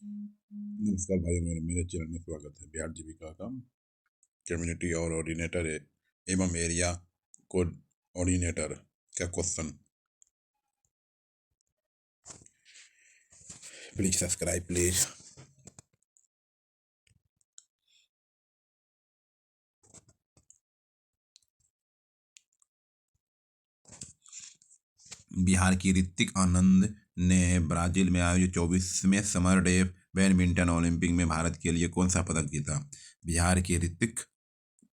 नमस्कार भाइयों, मेरे चैनल में स्वागत है। बिहार जीविका का कम्युनिटी और ऑर्डिनेटर एवं एरिया कोऑर्डिनेटर का question. Please subscribe please. Bihar की ऋतिक आनंद ने ब्राजील में आयोजित 24वें समर डे बैडमिंटन ओलंपिक में भारत के लिए कौन सा पदक जीता? बिहार की ऋतिक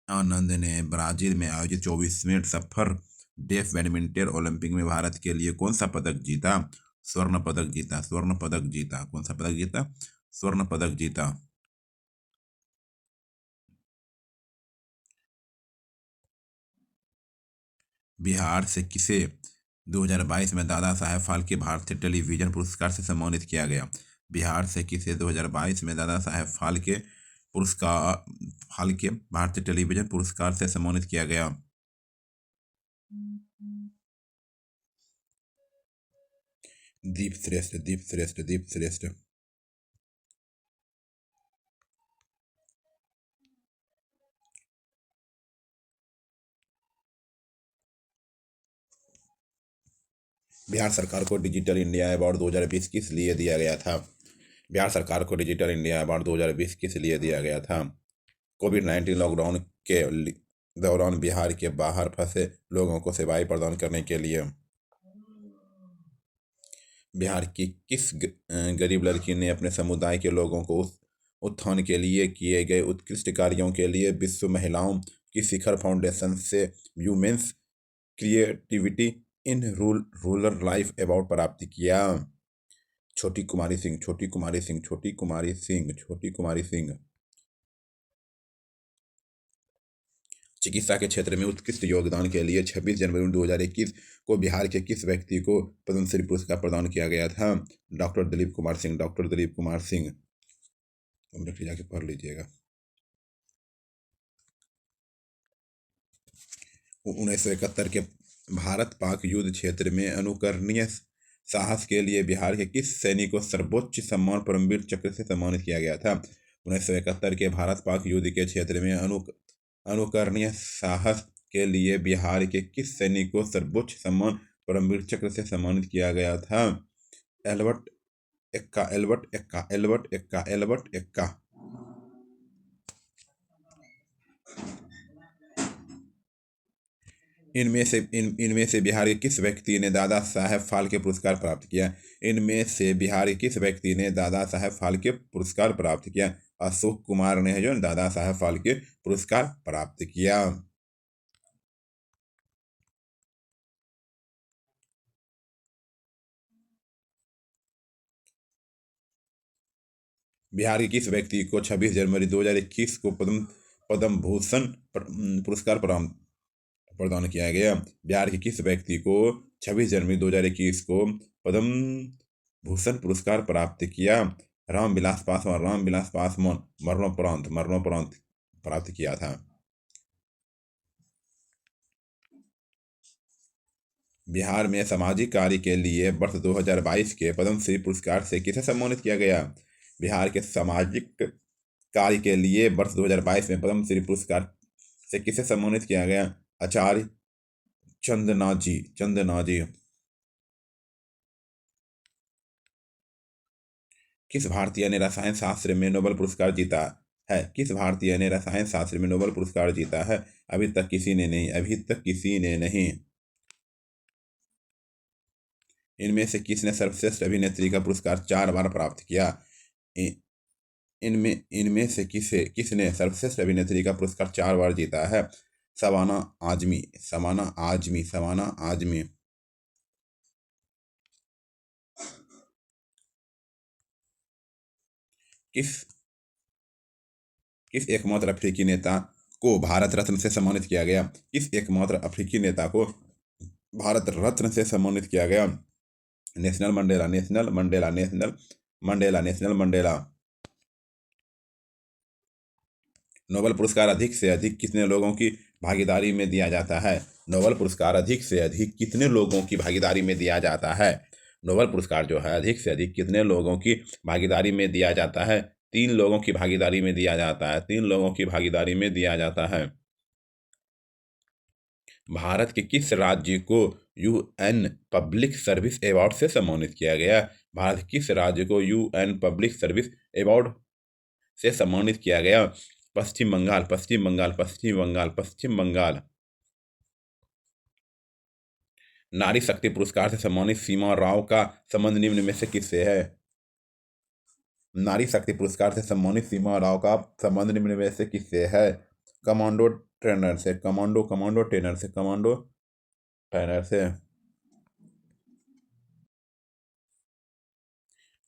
आनंद ने ब्राजील में आयोजित 24वें सफर डेफ बैडमिंटन ओलंपिक में भारत के लिए कौन सा पदक जीता? स्वर्ण पदक जीता। स्वर्ण पदक जीता। कौन सा पदक जीता? स्वर्ण पदक जीता। बिहार से किसे 2022 में दादा साहेब फाल्के भारतीय टेलीविजन पुरस्कार से सम्मानित किया गया? बिहार से किसे 2022 में दादा साहेब फाल्के भारतीय टेलीविजन पुरस्कार से सम्मानित किया गया? दीप श्रेष्ठ। दीप श्रेष्ठ। दीप श्रेष्ठ। बिहार सरकार को डिजिटल इंडिया अवार्ड 2020 किस लिए दिया गया था? बिहार सरकार को डिजिटल इंडिया अवार्ड 2020 किस लिए दिया गया था? कोविड-19 लॉकडाउन के दौरान बिहार के बाहर फंसे लोगों को सेवाएं प्रदान करने के लिए। बिहार की किस गरीब लड़की ने अपने समुदाय के लोगों को उत्थान के लिए किए गए उत्कृष्ट कार्यों के लिए विश्व महिलाओं की शिखर फाउंडेशन से women's creativity in rural life award प्राप्त किया? छोटी कुमारी सिंह। छोटी कुमारी सिंह। छोटी कुमारी सिंह। छोटी कुमारी सिंह। चिकित्सा के क्षेत्र में उत्कृष्ट योगदान के लिए 26 जनवरी 2021 को बिहार के किस व्यक्ति को पद्मश्री पुरस्कार प्रदान किया गया था? डॉक्टर दिलीप कुमार सिंह। डॉक्टर दिलीप कुमार सिंह। जाके पढ़ लीजिएगा। 1971 के भारत पाक युद्ध क्षेत्र में अनुकरणीय साहस के लिए बिहार के किस सैनिक को सर्वोच्च सम्मान परमवीर चक्र से सम्मानित किया गया था? 1971 के भारत पाक युद्ध के क्षेत्र में अनुकरणीय साहस के लिए बिहार के किस सैनिक को सर्वोच्च सम्मान परमवीर चक्र से सम्मानित किया गया था? Albert Ekka. Albert Ekka. Albert Ekka. Albert Ekka. इनमें से बिहार के किस व्यक्ति ने दादा साहेब फाल्के पुरस्कार प्राप्त किया? इनमें से बिहार के किस व्यक्ति ने दादा साहेब फाल्के पुरस्कार प्राप्त किया? अशोक कुमार ने जो दादा साहेब फाल्के पुरस्कार प्राप्त किया। बिहार के किस व्यक्ति को 26 जनवरी 2021 को पद्म भूषण पुरस्कार प्रदान किया गया? बिहार के किस व्यक्ति को 26 जनवरी 2021 को पद्म भूषण पुरस्कार प्राप्त किया? रामविलास पासवान। रामविलास पासवान मरणोपरांत प्राप्त किया था। बिहार में सामाजिक कार्य के लिए वर्ष 2022 के पद्मश्री पुरस्कार से किसे सम्मानित किया गया? बिहार के सामाजिक कार्य के लिए वर्ष 2022 में पद्मश्री पुरस्कार से किसे सम्मानित किया गया? आचार्य चंदनाजी। चंदनाजी। किस भारतीय ने रसायन शास्त्र में नोबेल पुरस्कार जीता है? किस भारतीय ने रसायन शास्त्र में नोबेल पुरस्कार जीता है? अभी तक किसी ने नहीं। अभी तक किसी ने नहीं। इनमें से किसने सर्वश्रेष्ठ अभिनेत्री का पुरस्कार 4 बार प्राप्त किया? इनमें से किसने सर्वश्रेष्ठ अभिनेत्री का पुरस्कार 4 बार जीता है? शबाना आजमी। शबाना आजमी। शबाना आजमी। किस एकमात्र अफ्रीकी नेता को भारत रत्न से सम्मानित किया गया? किस एकमात्र अफ्रीकी नेता को भारत रत्न से सम्मानित किया गया? National Mandela. National Mandela. National Mandela. National Mandela. Nobel पुरस्कार अधिक से अधिक कितने लोगों की भागीदारी में दिया जाता है? नोबेल पुरस्कार अधिक से अधिक कितने लोगों की भागीदारी में दिया जाता है? नोबेल पुरस्कार जो है अधिक से अधिक कितने लोगों की भागीदारी में दिया जाता है? 3 लोगों की भागीदारी में दिया जाता है, 3 लोगों की भागीदारी में दिया जाता है। भारत के किस राज्य को यूएन पब्लिक सर्विस अवार्ड से सम्मानित किया गया? भारत किस राज्य को यूएन पब्लिक सर्विस अवार्ड से सम्मानित किया गया? पश्चिम बंगाल, पश्चिम बंगाल, पश्चिम बंगाल, पश्चिम बंगाल। नारी शक्ति पुरस्कार से सम्मानित सीमा राव का संबंध निम्न में से किससे है? नारी शक्ति पुरस्कार से सम्मानित सीमा राव का संबंध निम्न में से किससे है? कमांडो ट्रेनर से, कमांडो ट्रेनर से, कमांडो ट्रेनर से।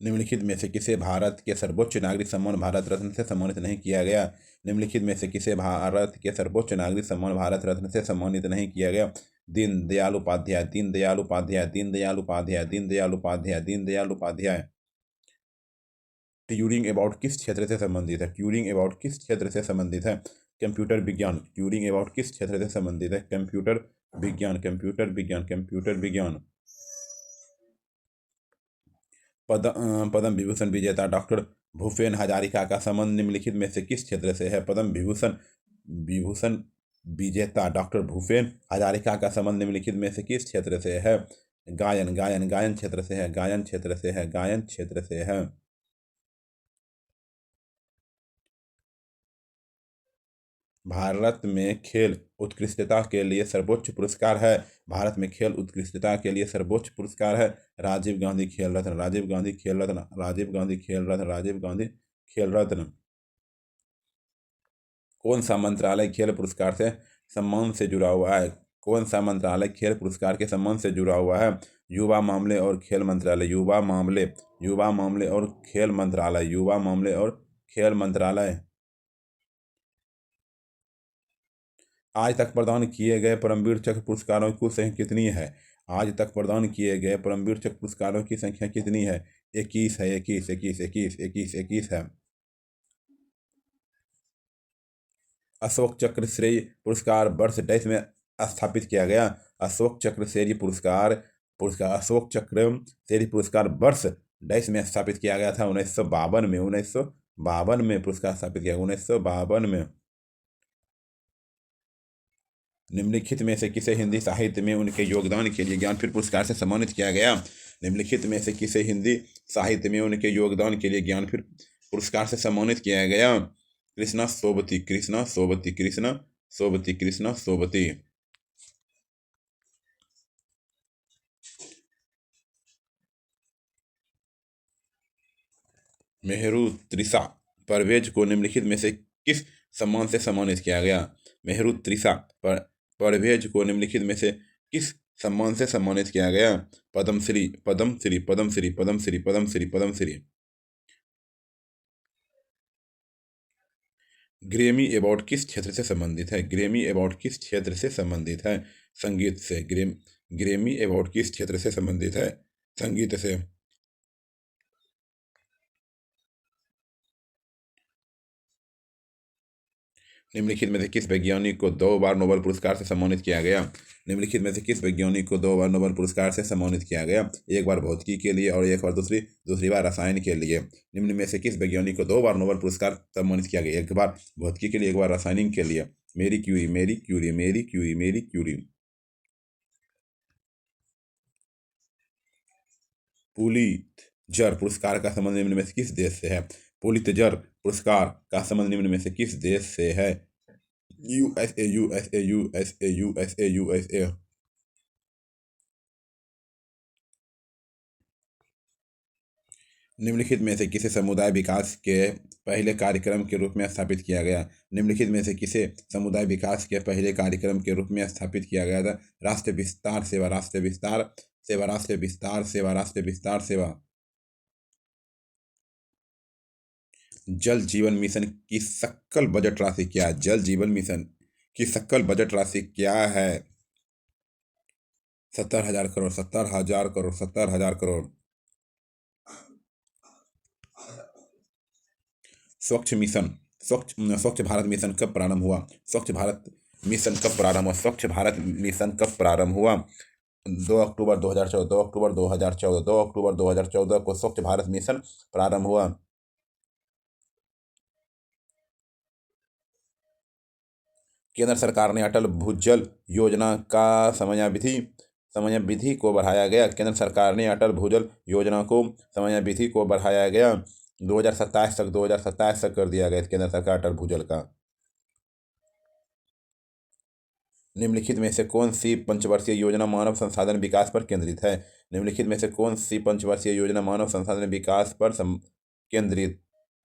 निम्नलिखित में से किसे भारत के सर्वोच्च नागरिक सम्मान भारत रत्न से सम्मानित नहीं किया गया? निम्नलिखित में से किसे भारत के सर्वोच्च नागरिक सम्मान भारत रत्न से सम्मानित नहीं किया गया? दीनदयाल उपाध्याय, दीनदयाल उपाध्याय, दीनदयाल उपाध्याय, दीनदयाल उपाध्याय, दीनदयाल उपाध्याय। ट्यूरिंग अवार्ड किस क्षेत्र से संबंधित है? ट्यूरिंग अवार्ड किस क्षेत्र से संबंधित है? कंप्यूटर विज्ञान। ट्यूरिंग अवार्ड किस क्षेत्र से संबंधित है? कंप्यूटर विज्ञान, कंप्यूटर विज्ञान, कंप्यूटर विज्ञान। पद्म विभूषण विजेता डॉक्टर भूपेन हजारिका का संबंध निम्नलिखित में से किस क्षेत्र से है? पद्म विभूषण विभूषण विजेता डॉक्टर भूपेन हजारिका का संबंध निम्नलिखित में से किस क्षेत्र से है? गायन, गायन, गायन क्षेत्र से है, गायन क्षेत्र से है, गायन क्षेत्र से है। भारत में खेल उत्कृष्टता के लिए सर्वोच्च पुरस्कार है। भारत में खेल उत्कृष्टता के लिए सर्वोच्च पुरस्कार है राजीव गांधी खेल रत्न, राजीव गांधी खेल रत्न, राजीव गांधी खेल रत्न, राजीव गांधी खेल रत्न। कौन सा मंत्रालय खेल पुरस्कार से सम्मान से जुड़ा हुआ है? कौन सा मंत्रालय खेल पुरस्कार के सम्मान से जुड़ा हुआ है? युवा मामले और खेल मंत्रालय, युवा मामले, युवा मामले और खेल मंत्रालय, युवा मामले और खेल मंत्रालय। आज तक प्रदान किए गए परमवीर चक्र पुरस्कारों की कुल संख्या कितनी है? आज तक प्रदान किए गए परमवीर चक्र पुरस्कारों की संख्या कितनी है? 21 है, 21, 21, 21, 21, 21 है। अशोक चक्र श्रेय पुरस्कार वर्ष डैश में स्थापित किया गया? अशोक चक्र श्रेय पुरस्कार पुरस्कार अशोक चक्र श्रेय पुरस्कार वर्ष डैश में स्थापित किया गया था? 1952 में, 1952 में पुरस्कार स्थापित किया, 1952 में। निम्नलिखित में से किसे हिंदी साहित्य में उनके योगदान के लिए ज्ञानपीठ पुरस्कार से सम्मानित किया गया? निम्नलिखित में से किसे हिंदी साहित्य में उनके योगदान के लिए ज्ञानपीठ पुरस्कार से सम्मानित किया गया? कृष्णा सोबती, कृष्णा सोबती, कृष्णा सोबती, कृष्णा सोबती। मेहरू त्रिषा परवेज को निम्नलिखित में से किस सम्मान से सम्मानित किया गया? मेहरू त्रिषा परवेज को निम्नलिखित में से किस सम्मान से सम्मानित किया गया? पद्मश्री, पद्मश्री, पद्मश्री, पद्मश्री, पद्मश्री, पद्मश्री। ग्रैमी अवार्ड किस क्षेत्र से संबंधित है? ग्रैमी अवार्ड किस क्षेत्र से संबंधित है? संगीत से। ग्रैमी अवार्ड किस क्षेत्र से संबंधित है? संगीत से। निम्नलिखित में से किस वैज्ञानिक को 2 बार नोबेल पुरस्कार से सम्मानित किया गया? निम्नलिखित में से किस वैज्ञानिक को 2 बार नोबेल पुरस्कार से सम्मानित किया गया? एक बार भौतिकी के लिए और एक बार दूसरी बार रसायन के लिए। निम्न में से किस वैज्ञानिक को 2 बार नोबेल पुरस्कार सम्मानित किया गया? एक बार भौतिकी के लिए, एक बार रासायनिक के लिए। मेरी क्यूरी, मेरी क्यूरी, मेरी क्यूरी, मेरी क्यूरी। पुलित्जर पुरस्कार का संबंध निम्न में से किस देश से है? पुलित्जर पुरस्कार का संबंध निम्न में से किस देश से है? USA, USA, USA, USA, USA. निम्नलिखित में से किसे समुदाय विकास के पहले कार्यक्रम के रूप में स्थापित किया गया? निम्नलिखित में से किसे समुदाय विकास के पहले कार्यक्रम के रूप में स्थापित किया गया था? राष्ट्र विस्तार सेवा, राष्ट्र विस्तार सेवा, राष्ट्र विस्तार सेवा, राष्ट्र विस्तार सेवा। जल जीवन मिशन की सकल बजट राशि क्या है? जल जीवन मिशन की सकल बजट राशि क्या है? 70,000 करोड़, 70,000 करोड़, 70,000 करोड़। स्वच्छ मिशन, स्वच्छ भारत मिशन कब प्रारंभ हुआ? स्वच्छ भारत मिशन कब प्रारंभ हुआ? स्वच्छ भारत मिशन कब प्रारंभ हुआ? 2 अक्टूबर 2014 को स्वच्छ भारत मिशन प्रारंभ हुआ। केंद्र सरकार ने अटल भूजल योजना का समयावधि को बढ़ाया गया। केंद्र सरकार ने अटल भूजल योजना को समयावधि को बढ़ाया गया। 2027 तक कर दिया गया केंद्र सरकार अटल भूजल का। निम्नलिखित में से कौन सी पंचवर्षीय योजना मानव संसाधन विकास पर केंद्रित है? निम्नलिखित में से कौन सी पंचवर्षीय योजना मानव संसाधन विकास पर केंद्रित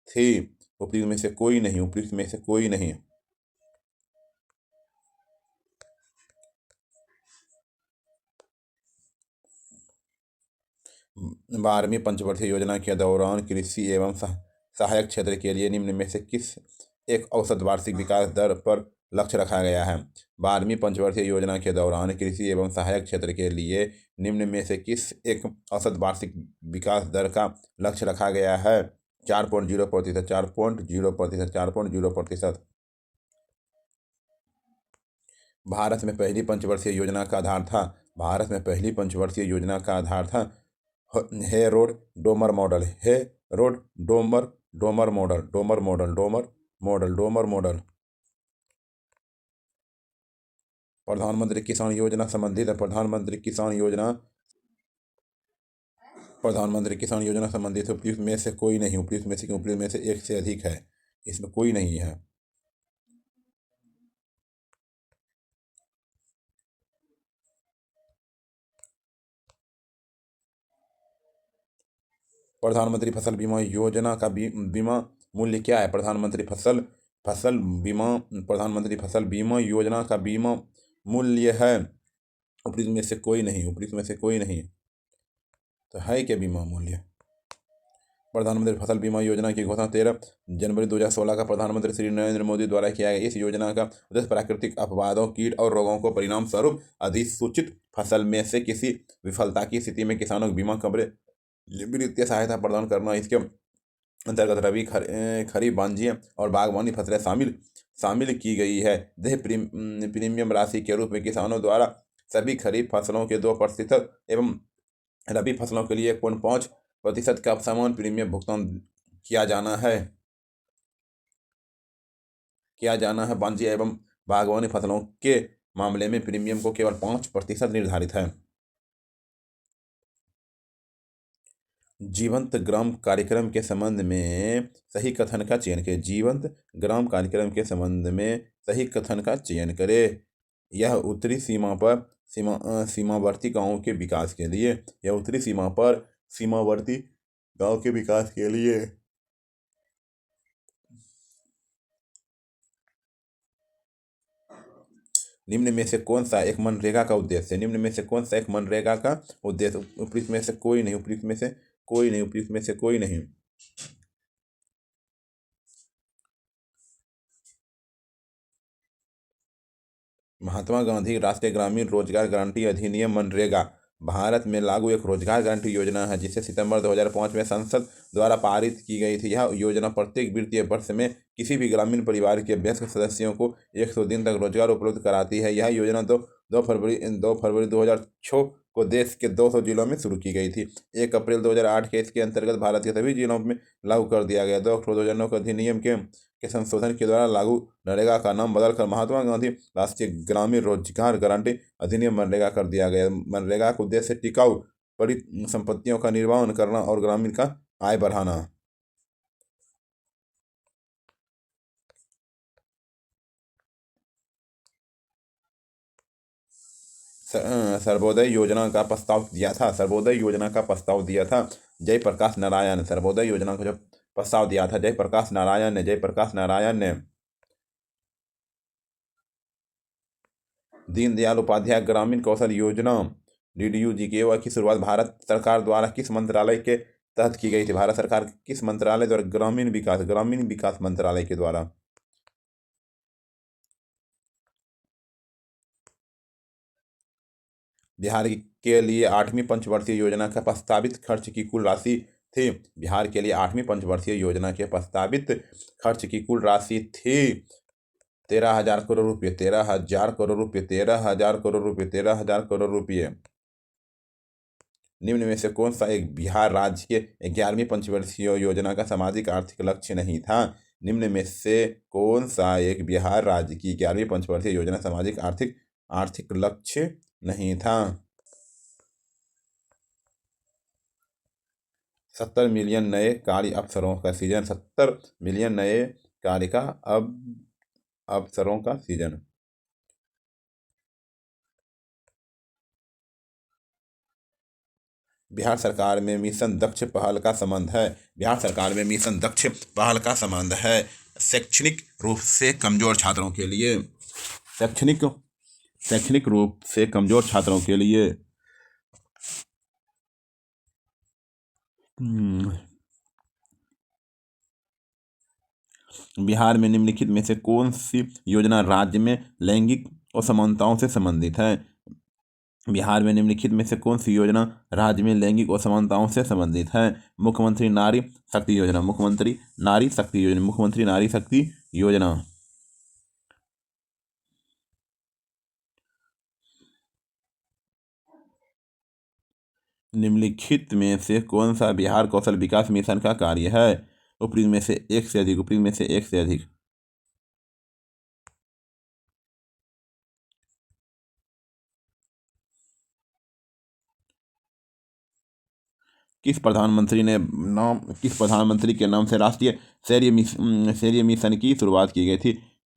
थी? उपयुक्त में से कोई नहीं। उपयुक्त में से कोई नहीं। 12वीं पंचवर्षीय योजना के दौरान कृषि एवं सहायक क्षेत्र के लिए निम्न में से किस एक औसत वार्षिक विकास दर पर लक्ष्य रखा गया है? 12वीं पंचवर्षीय योजना के दौरान कृषि एवं सहायक क्षेत्र के लिए निम्न में से किस एक औसत वार्षिक विकास दर का लक्ष्य रखा गया है? 4.0%। 4.0%। 4.0%। भारत में पहली पंचवर्षीय योजना का आधार था। भारत में पहली पंचवर्षीय योजना का आधार था Herod Domar model. Herod Domar model. प्रधानमंत्री किसान योजना संबंधित है। प्रधानमंत्री किसान योजना संबंधित उपयुक्त में से कोई नहीं। उपयुक्त में से एक से अधिक है। इसमें कोई नहीं है। प्रधानमंत्री फसल बीमा योजना का बीमा मूल्य क्या है? प्रधानमंत्री फसल बीमा योजना का बीमा मूल्य है। उपयुक्त में से कोई नहीं। उपयुक्त में से कोई नहीं। तो है क्या बीमा मूल्य? प्रधानमंत्री फसल बीमा योजना की घोषणा 13 जनवरी 2016 का प्रधानमंत्री श्री नरेंद्र मोदी द्वारा किया गया। इस योजना का उद्देश्य प्राकृतिक अपवादों, कीट और रोगों को परिणाम स्वरूप अधिसूचित फसल में से किसी विफलता की स्थिति में किसानों को बीमा कवरेज वित्तीय सहायता प्रदान करना। इसके अंतर्गत रबी, खरीफ, वाणिज्य और बागवानी फसलें शामिल की गई है। प्रीमियम राशि के रूप में किसानों द्वारा सभी खरीफ फसलों के 2% एवं रबी फसलों के लिए 1.5% का समान प्रीमियम भुगतान किया जाना है। वाणिज्य एवं बागवानी फसलों के मामले में प्रीमियम को केवल 5% निर्धारित है। जीवंत ग्राम कार्यक्रम के संबंध में सही कथन का चयन करें। जीवंत ग्राम कार्यक्रम के संबंध में सही कथन का चयन करें। यह उत्तरी सीमा पर सीमावर्ती गांवों के विकास के लिए। यह उत्तरी सीमा पर सीमावर्ती गांव के विकास के लिए। निम्न में से कौन सा एक मनरेगा का उद्देश्य है? निम्न में से कौन सा एक मनरेगा का उद्देश्य? उपयुक्त में से कोई नहीं। उपयुक्त में से कोई नहीं। उपयुक्त में से कोई नहीं। महात्मा गांधी राष्ट्रीय ग्रामीण रोजगार गारंटी अधिनियम मनरेगा भारत में लागू एक रोजगार गारंटी योजना है, जिसे सितंबर 2005 में संसद द्वारा पारित की गई थी। यह योजना प्रत्येक वित्तीय वर्ष में किसी भी ग्रामीण परिवार के वयस्क सदस्यों को 100 दिन तक रोजगार उपलब्ध कराती है। यह योजना 2 फरवरी 2006 को देश के 200 जिलों में शुरू की गई थी। 1 अप्रैल 2008 के इसके अंतर्गत भारत के सभी जिलों में लागू कर दिया गया। 2 अक्टूबर 2009 को अधिनियम के संशोधन के द्वारा लागू नरेगा का नाम बदलकर महात्मा गांधी राष्ट्रीय ग्रामीण रोजगार गारंटी अधिनियम मनरेगा कर दिया गया। मनरेगा का उद्देश्य टिकाऊ परिसंपत्तियों का निर्माण करना और ग्रामीण का आय बढ़ाना। सर्वोदय योजना का प्रस्ताव दिया था। सर्वोदय योजना का प्रस्ताव दिया था जयप्रकाश नारायण। सर्वोदय योजना का जो प्रस्ताव दिया था जयप्रकाश नारायण ने। दीनदयाल उपाध्याय ग्रामीण कौशल योजना DDU-GKY की शुरुआत भारत सरकार द्वारा किस मंत्रालय के तहत की गई थी? भारत सरकार किस मंत्रालय द्वारा? ग्रामीण विकास मंत्रालय के द्वारा। बिहार के लिए 8वीं पंचवर्षीय योजना का प्रस्तावित खर्च की कुल राशि थी। बिहार के लिए 8वीं पंचवर्षीय योजना के प्रस्तावित खर्च की कुल राशि थी 13,000 करोड़ रुपये। 13,000 करोड़ रुपये। 13,000 करोड़ रुपये। 13,000 करोड़ रुपये। निम्न में से कौन सा एक बिहार राज्य के 11वीं पंचवर्षीय योजना का सामाजिक आर्थिक लक्ष्य नहीं था? निम्न में से कौन सा एक बिहार राज्य की 11वीं पंचवर्षीय योजना सामाजिक आर्थिक आर्थिक लक्ष्य नहीं था? 70 मिलियन नए कार्य अवसरों का सीजन। 70 मिलियन नए कार्य का अब अवसरों का सीजन। बिहार सरकार में मिशन दक्ष पहल का संबंध है। बिहार सरकार में मिशन दक्ष पहल का संबंध है शैक्षणिक रूप से कमजोर छात्रों के लिए। शैक्षणिक रूप से कमजोर छात्रों के लिए। बिहार में निम्नलिखित में से कौन सी योजना राज्य में लैंगिक असमानताओं से संबंधित है? बिहार में निम्नलिखित में से कौन सी योजना राज्य में लैंगिक असमानताओं से संबंधित है? मुख्यमंत्री नारी शक्ति योजना। मुख्यमंत्री नारी शक्ति योजना। मुख्यमंत्री नारी शक्ति योजना। निम्नलिखित में से कौन सा बिहार कौशल विकास मिशन का कार्य है? ऊपरी में से एक से अधिक। ऊपरी में से एक से अधिक। किस प्रधानमंत्री के नाम से राष्ट्रीय शहरी मिशन की शुरुआत की गई थी?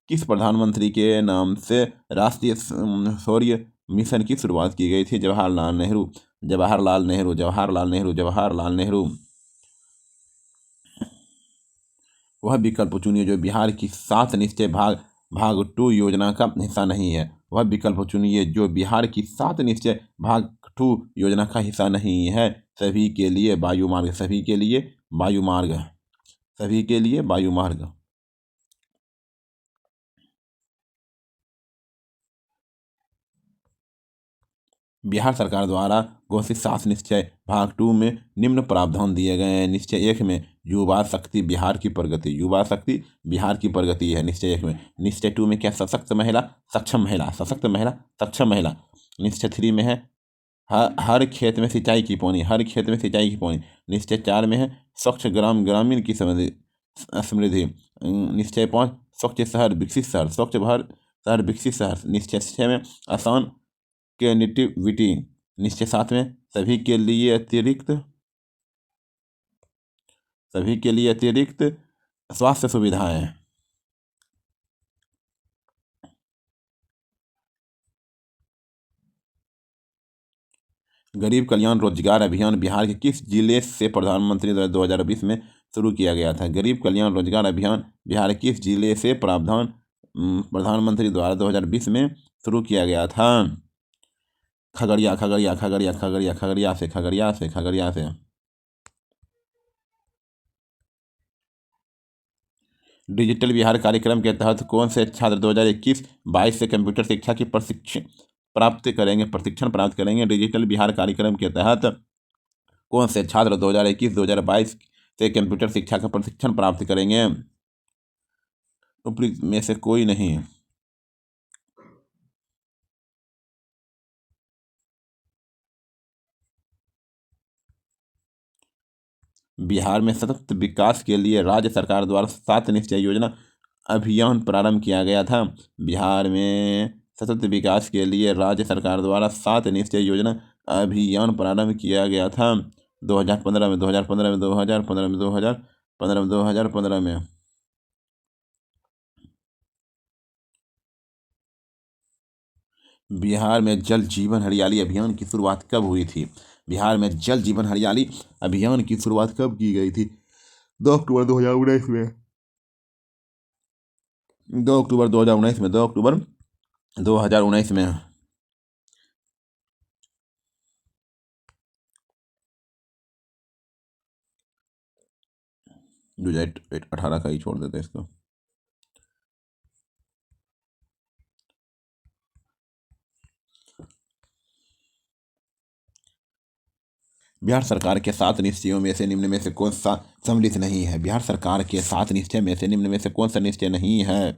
किस प्रधानमंत्री के नाम से राष्ट्रीय शौर्य मिशन की शुरुआत की गई थी? जवाहरलाल नेहरू। जवाहरलाल नेहरू। जवाहरलाल नेहरू। जवाहरलाल नेहरू। वह विकल्प चुनिए जो बिहार की 7 निश्चय भाग 2 योजना का हिस्सा नहीं है। वह विकल्प चुनिए जो बिहार की 7 निश्चय भाग 2 योजना का हिस्सा नहीं है। सभी के लिए वायुमार्ग। सभी के लिए वायुमार्ग। सभी के लिए वायुमार्ग। बिहार सरकार द्वारा घोषित 7 निश्चय भाग 2 में निम्न प्रावधान दिए गए हैं। निश्चय 1 में युवा शक्ति बिहार की प्रगति। युवा शक्ति बिहार की प्रगति है निश्चय 1 में। निश्चय 2 में क्या? सशक्त महिला सक्षम महिला। सशक्त महिला सक्षम महिला। निश्चय 3 में है हर खेत में सिंचाई की पानी। हर खेत में सिंचाई की पानी। निश्चय 4 में है स्वच्छ ग्रामीण की समृद्धि। निश्चय 5 स्वच्छ शहर विकसित शहर। स्वच्छ शहर विकसित शहर। निश्चय 6 में आसान कनेक्टिविटी। निश्चय 7 में सभी के लिए अतिरिक्त स्वास्थ्य सुविधाएं। गरीब कल्याण रोजगार अभियान बिहार के किस जिले से प्रधानमंत्री द्वारा 2020 में शुरू किया गया था? गरीब कल्याण रोजगार अभियान बिहार के किस जिले से प्रधानमंत्री द्वारा 2020 में शुरू किया गया था? खगड़िया। खगड़िया। खगड़िया। खगड़िया। खगड़िया से। खगड़िया से। खगड़िया से। डिजिटल बिहार कार्यक्रम के तहत कौन से छात्र 2021-22 से कंप्यूटर शिक्षा की प्रशिक्षण प्राप्त करेंगे? डिजिटल बिहार कार्यक्रम के तहत कौन से छात्र 2021-2022 से कंप्यूटर शिक्षा का प्रशिक्षण प्राप्त करेंगे? ऊपरी में से कोई नहीं। बिहार में सतत विकास के लिए राज्य सरकार द्वारा 7 निश्चय योजना अभियान प्रारंभ किया गया था। बिहार में सतत विकास के लिए राज्य सरकार द्वारा 7 निश्चय योजना अभियान प्रारंभ किया गया था 2015 में। 2015 में। 2015 में। 2015 में। 2015 में। बिहार में जल जीवन हरियाली अभियान की शुरुआत कब हुई थी? बिहार में जल जीवन हरियाली अभियान की शुरुआत कब की गई थी? 2 अक्टूबर 2019 में। 2 अक्टूबर 2019 में। 2 अक्टूबर 2019 में। 2018 का ही छोड़ देते इसको। बिहार सरकार के 7 निश्चयों में से निम्न में से कौन सा सम्मिलित नहीं है? बिहार सरकार के 7 निश्चय में से निम्न में से कौन सा निश्चय नहीं है?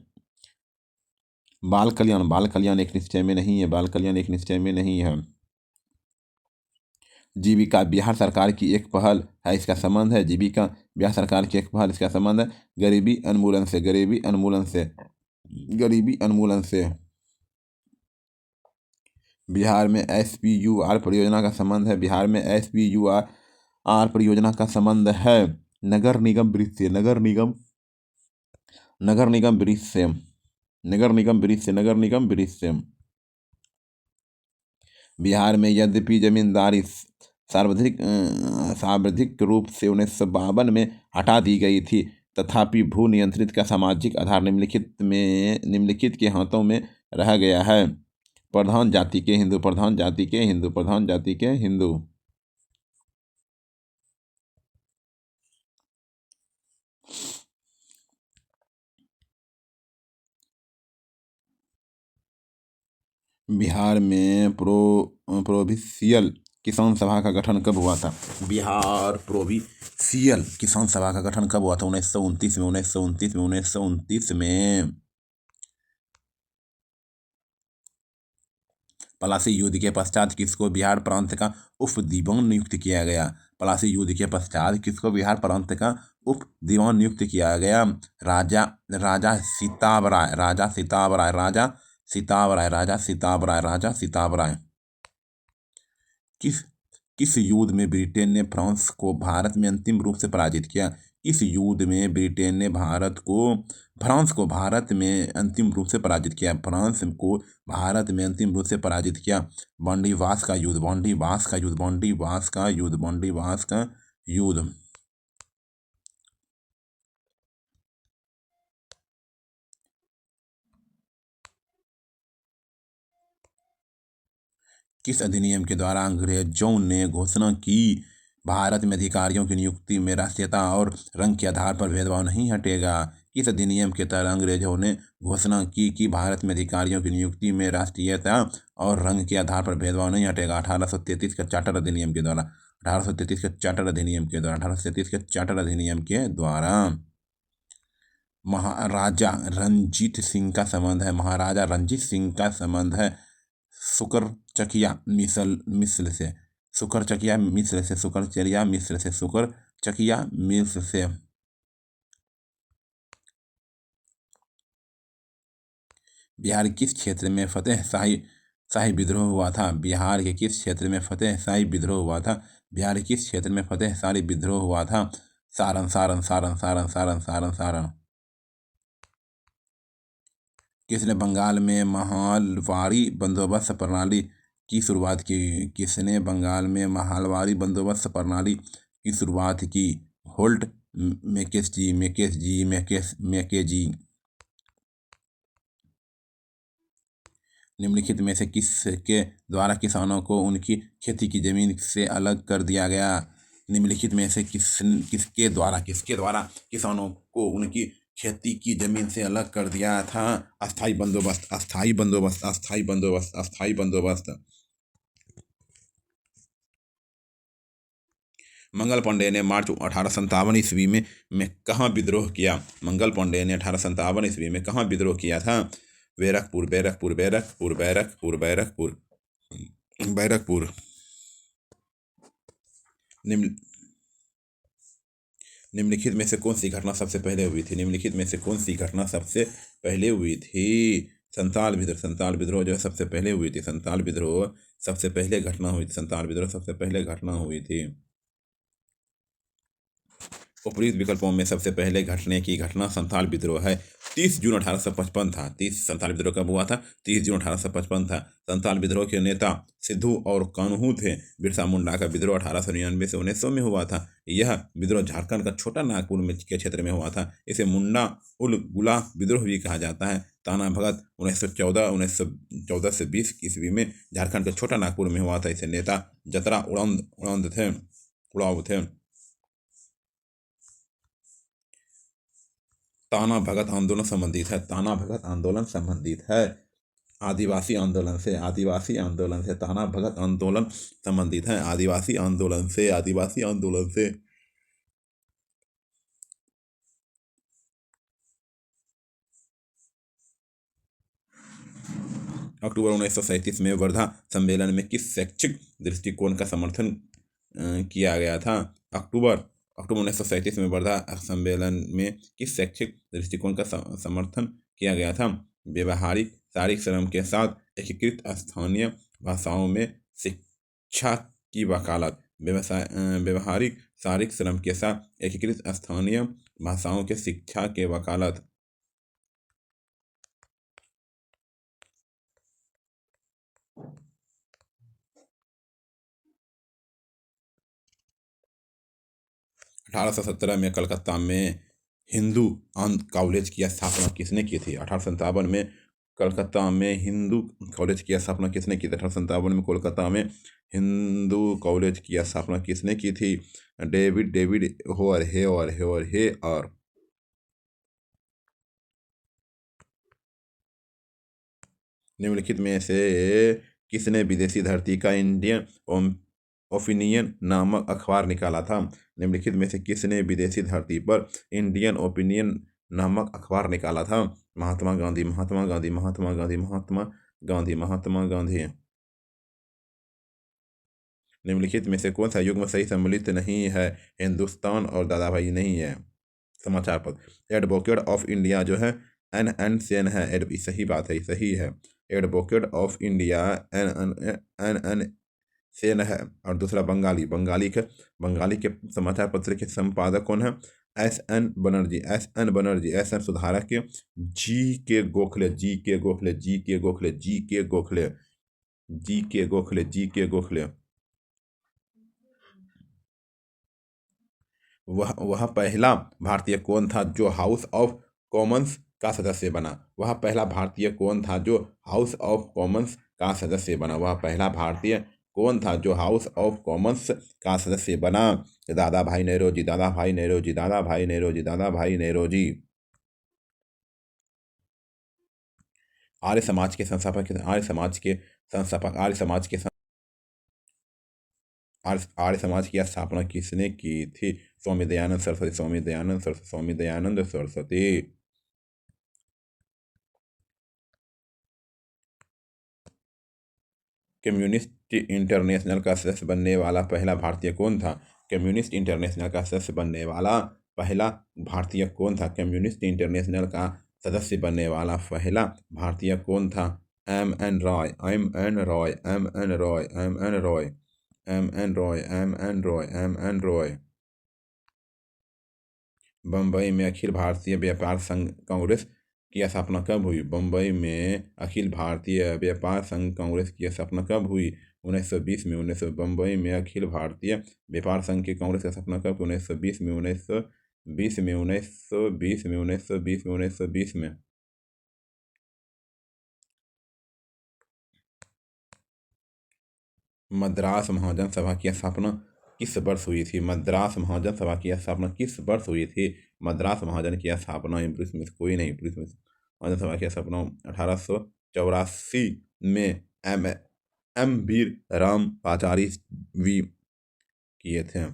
बाल कल्याण। बाल कल्याण एक निश्चय में नहीं है। बाल कल्याण एक निश्चय में नहीं है। जीविका बिहार सरकार की एक पहल है, इसका संबंध है जीविका बिहार सरकार की एक पहल, इसका संबंध है गरीबी उन्मूलन से, गरीबी उन्मूलन से, गरीबी उन्मूलन से। बिहार में SPUR परियोजना का संबंध है, बिहार में SPUR परियोजना का संबंध है नगर निगम ब्रिज से, नगर निगम ब्रिज से, नगर निगम ब्रिज से, नगर निगम ब्रिज से। बिहार में यद्यपि जमींदारी सार्वधिक रूप से 1952 में हटा दी गई थी, तथापि भू नियंत्रित का सामाजिक आधार निम्नलिखित के हाथों में रह गया है। प्रधान जाति के हिंदू, प्रधान जाति के हिंदू, प्रधान जाति के हिंदू। बिहार में प्रोविंशियल किसान सभा का गठन कब हुआ था? बिहार प्रोविंशियल किसान सभा का गठन कब हुआ था? 1929 में, 1929 में, 1929 में। पलासी युद्ध के पश्चात किसको बिहार प्रांत का उप दीवान नियुक्त किया गया? पलासी युद्ध के पश्चात किसको बिहार प्रांत का उप दीवान नियुक्त किया गया? राजा सिताब राय, राजा सिताब राय, राजा सिताब राय, राजा सिताब राय, राजा सिताब राय। किस युद्ध में ब्रिटेन ने फ्रांस को भारत में अंतिम रूप से पराजित किया? किस युद्ध में ब्रिटेन ने फ्रांस को भारत में अंतिम रूप से पराजित किया? फ्रांस को भारत में अंतिम रूप से पराजित किया। बॉन्डीवास का युद्ध, बॉन्डीवास का युद्ध, बॉन्डीवास का युद्ध, बॉन्डीवास का युद्ध। किस अधिनियम के द्वारा अंग्रेजों ने घोषणा की भारत में अधिकारियों की नियुक्ति में राष्ट्रीयता और रंग के आधार पर भेदभाव नहीं हटेगा? किस अधिनियम के तहत अंग्रेजों ने घोषणा की कि भारत में अधिकारियों की नियुक्ति में राष्ट्रीयता और रंग के आधार पर भेदभाव नहीं हटेगा? 1833 के चार्टर अधिनियम के द्वारा, 1833 के चार्टर अधिनियम के द्वारा, 1833 के चार्टर अधिनियम के द्वारा। महाराजा रंजीत सिंह का संबंध है, महाराजा रंजीत सिंह का संबंध है शुकरचकिया मिस्र से, शुकरचकिया मिस्र से, शुकरचकिया मिस्र से, शुकरचकिया मिस्र से। बिहार किस क्षेत्र में फतेह शाही विद्रोह हुआ था? बिहार के किस क्षेत्र में फतेह शाही विद्रोह हुआ था? बिहार किस क्षेत्र में फतेह शाही विद्रोह हुआ था? सारण, सारण, सारण, सारण, सारण, सारण, सारण। किसने बंगाल में महलवारी बंदोबस्त प्रणाली की शुरुआत की? किसने बंगाल में महलवारी बंदोबस्त प्रणाली की शुरुआत की? होल्ट मैकेजी, मैकेजी, मैकेजी। निम्नलिखित में से किसके द्वारा किसानों को उनकी खेती की जमीन से अलग कर दिया गया? निम्नलिखित में से किसके द्वारा किसानों को उनकी खेती की जमीन से अलग कर दिया था? अस्थाई बंदोबस्त, अस्थाई बंदोबस्त, अस्थाई बंदोबस्त, अस्थाई बंदोबस्त। मंगल पांडे ने मार्च 1857 ईस्वी में कहाँ विद्रोह किया? मंगल पांडे ने 1857 ईस्वी में कहाँ विद्रोह किया था? बैरकपुर, बैरकपुर, बैरकपुर, बैरकपुर, बैरकपुर, बैरकपुर। निम्नलिखित में से कौन सी घटना सबसे पहले हुई थी? निम्नलिखित में से कौन सी घटना सबसे पहले हुई थी? संताल विद्रोह, संताल विद्रोह जो है सबसे पहले हुई थी, संताल विद्रोह सबसे पहले घटना हुई थी, संताल विद्रोह सबसे पहले घटना हुई थी। उपयुक्त विकल्पों में सबसे पहले घटने की घटना संथाल विद्रोह है। 30 जून 1855 था। संथाल विद्रोह कब हुआ था? 30 जून 1855 था। संथाल विद्रोह के नेता सिद्धू और कान्हू थे। बिरसा मुंडा का विद्रोह 1899 से 1900 में हुआ था। यह विद्रोह झारखंड का छोटा नागपुर के क्षेत्र में हुआ था। इसे मुंडा उल गुला विद्रोह भी कहा जाता है। ताना भगत 1914 से 20 ईस्वी में झारखंड के छोटा नागपुर में हुआ था। इसे नेता जतरा उड़ाव थे। ताना भगत आंदोलन संबंधित है। ताना भगत आंदोलन संबंधित है आदिवासी आंदोलन से। आदिवासी आंदोलन से ताना भगत आंदोलन संबंधित है आदिवासी आंदोलन से। आदिवासी आंदोलन से। अक्टूबर 1937 में वर्धा सम्मेलन में किस शैक्षिक दृष्टिकोण का समर्थन किया गया था। अक्टूबर अक्टूबर 1937 में वर्धा सम्मेलन में किस शैक्षिक दृष्टिकोण का समर्थन किया गया था? व्यवहारिक शारीरिक श्रम के साथ एकीकृत स्थानीय भाषाओं में शिक्षा की वकालत। व्यवहारिक शारीरिक श्रम के साथ एकीकृत स्थानीय भाषाओं के शिक्षा के वकालत। अठारह सौ सत्रह में कलकत्ता में हिंदू कॉलेज की स्थापना किसने की थी? 1857 में कलकत्ता में हिंदू कॉलेज की स्थापना किसने की थी? 1857 में कोलकाता में हिंदू कॉलेज की स्थापना किसने की थी? डेविड होअर हे और निम्नलिखित में से किसने विदेशी धरती का इंडियन ओपिनियन नामक अखबार निकाला था? निम्नलिखित में से किसने विदेशी धरती पर इंडियन ओपिनियन नामक अखबार निकाला था? महात्मा गांधी, महात्मा गांधी, महात्मा गांधी, महात्मा गांधी, महात्मा गांधी। निम्नलिखित में से कौन सा युग्म सही सम्मिलित नहीं है? हिंदुस्तान और दादा भाई नहीं है। समाचार पत्र। एडवोकेट ऑफ इंडिया जो है एन सेन है। सही बात है, सही है। Advocate of India N Sen है। और दूसरा बंगाली के समाचार पत्र के संपादक कौन है? एस एन सुधारक के जी के गोखले। वह पहला भारतीय कौन था जो हाउस ऑफ कॉमन्स का सदस्य बना? वह पहला भारतीय कौन था जो हाउस ऑफ कॉमन्स का सदस्य बना? वह पहला भारतीय कौन था जो हाउस ऑफ कॉमन्स का सदस्य बना? दादा भाई नेरोजी, दादा भाई नेरोजी, दादा भाई नेरोजी, दादा भाई नेरोजी। आर्य समाज के संस्थापक, आर्य समाज की स्थापना किसने की थी? स्वामी दयानंद सरस्वती, स्वामी दयानंद सरस्वती, स्वामी दयानंद सरस्वती। कम्युनिस्ट इंटरनेशनल का सदस्य बनने वाला पहला भारतीय कौन था? कम्युनिस्ट इंटरनेशनल का सदस्य बनने वाला पहला भारतीय कौन था? कम्युनिस्ट इंटरनेशनल का सदस्य बनने वाला पहला भारतीय कौन था? M N Roy, M N Roy, M N Roy, M N Roy, M N Roy, M N Roy, M N Roy. Bombay में अखिल भारतीय व्यापार संघ कांग्रेस की स्थापना कब हुई? बम्बई में अखिल भारतीय व्यापार संघ कांग्रेस की स्थापना कब हुई? 1920 में। बम्बई में अखिल भारतीय व्यापार संघ की कांग्रेस की स्थापना कब? 1920 में, 1920 में, 1920 में, 1920 में, 1920 में। मद्रास महाजन सभा की स्थापना किस वर्ष हुई थी? मद्रास महाजन सभा की स्थापना किस वर्ष हुई थी? मद्रास महाजन की स्थापना पुरुष में कोई नहीं, पुरुष में महाजन सभा की स्थापना 1884 में एम वीर राम पाचारी भी किए थे।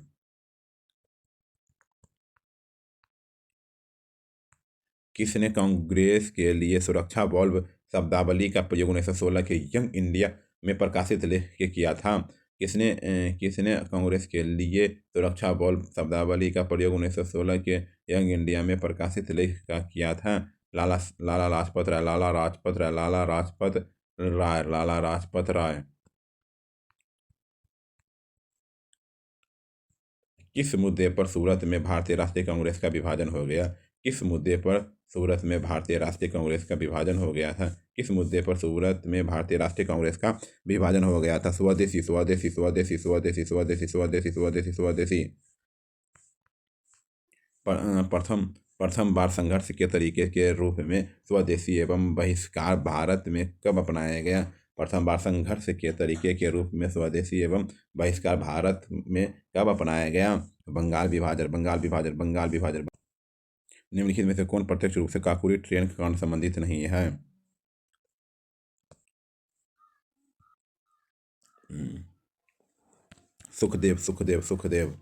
किसने कांग्रेस के लिए सुरक्षा बल्ब शब्दावली का प्रयोग 1916 के यंग इंडिया में प्रकाशित लेख के किया था? किसने कांग्रेस के लिए सुरक्षा बल्ब शब्दावली का प्रयोग 1916 के यंग इंडिया में प्रकाशित लेख का किया था? लाला लाजपत राय, लाला लाजपत राय, लाला लाजपत राय, लाला लाजपत राय। किस मुद्दे पर सूरत में भारतीय राष्ट्रीय कांग्रेस का विभाजन हो गया? किस मुद्दे पर सूरत में भारतीय राष्ट्रीय कांग्रेस का विभाजन हो गया था? किस मुद्दे पर सूरत में भारतीय राष्ट्रीय कांग्रेस का विभाजन हो गया था? स्वदेशी, स्वदेशी, स्वदेशी, स्वदेशी, स्वदेशी, स्वदेशी, स्वदेशी, स्वदेशी। प्रथम प्रथम बार संघर्ष के तरीके के रूप में स्वदेशी एवं बहिष्कार भारत में कब अपनाया गया? प्रथम बार संघर्ष के तरीके के रूप में स्वदेशी एवं बहिष्कार भारत में कब अपनाया गया? बंगाल विभाजन, बंगाल विभाजन, बंगाल विभाजन। निम्नलिखित में से कौन प्रत्यक्ष रूप से काकोरी ट्रेन कांड संबंधित नहीं है? सुखदेव, सुखदेव, सुखदेव।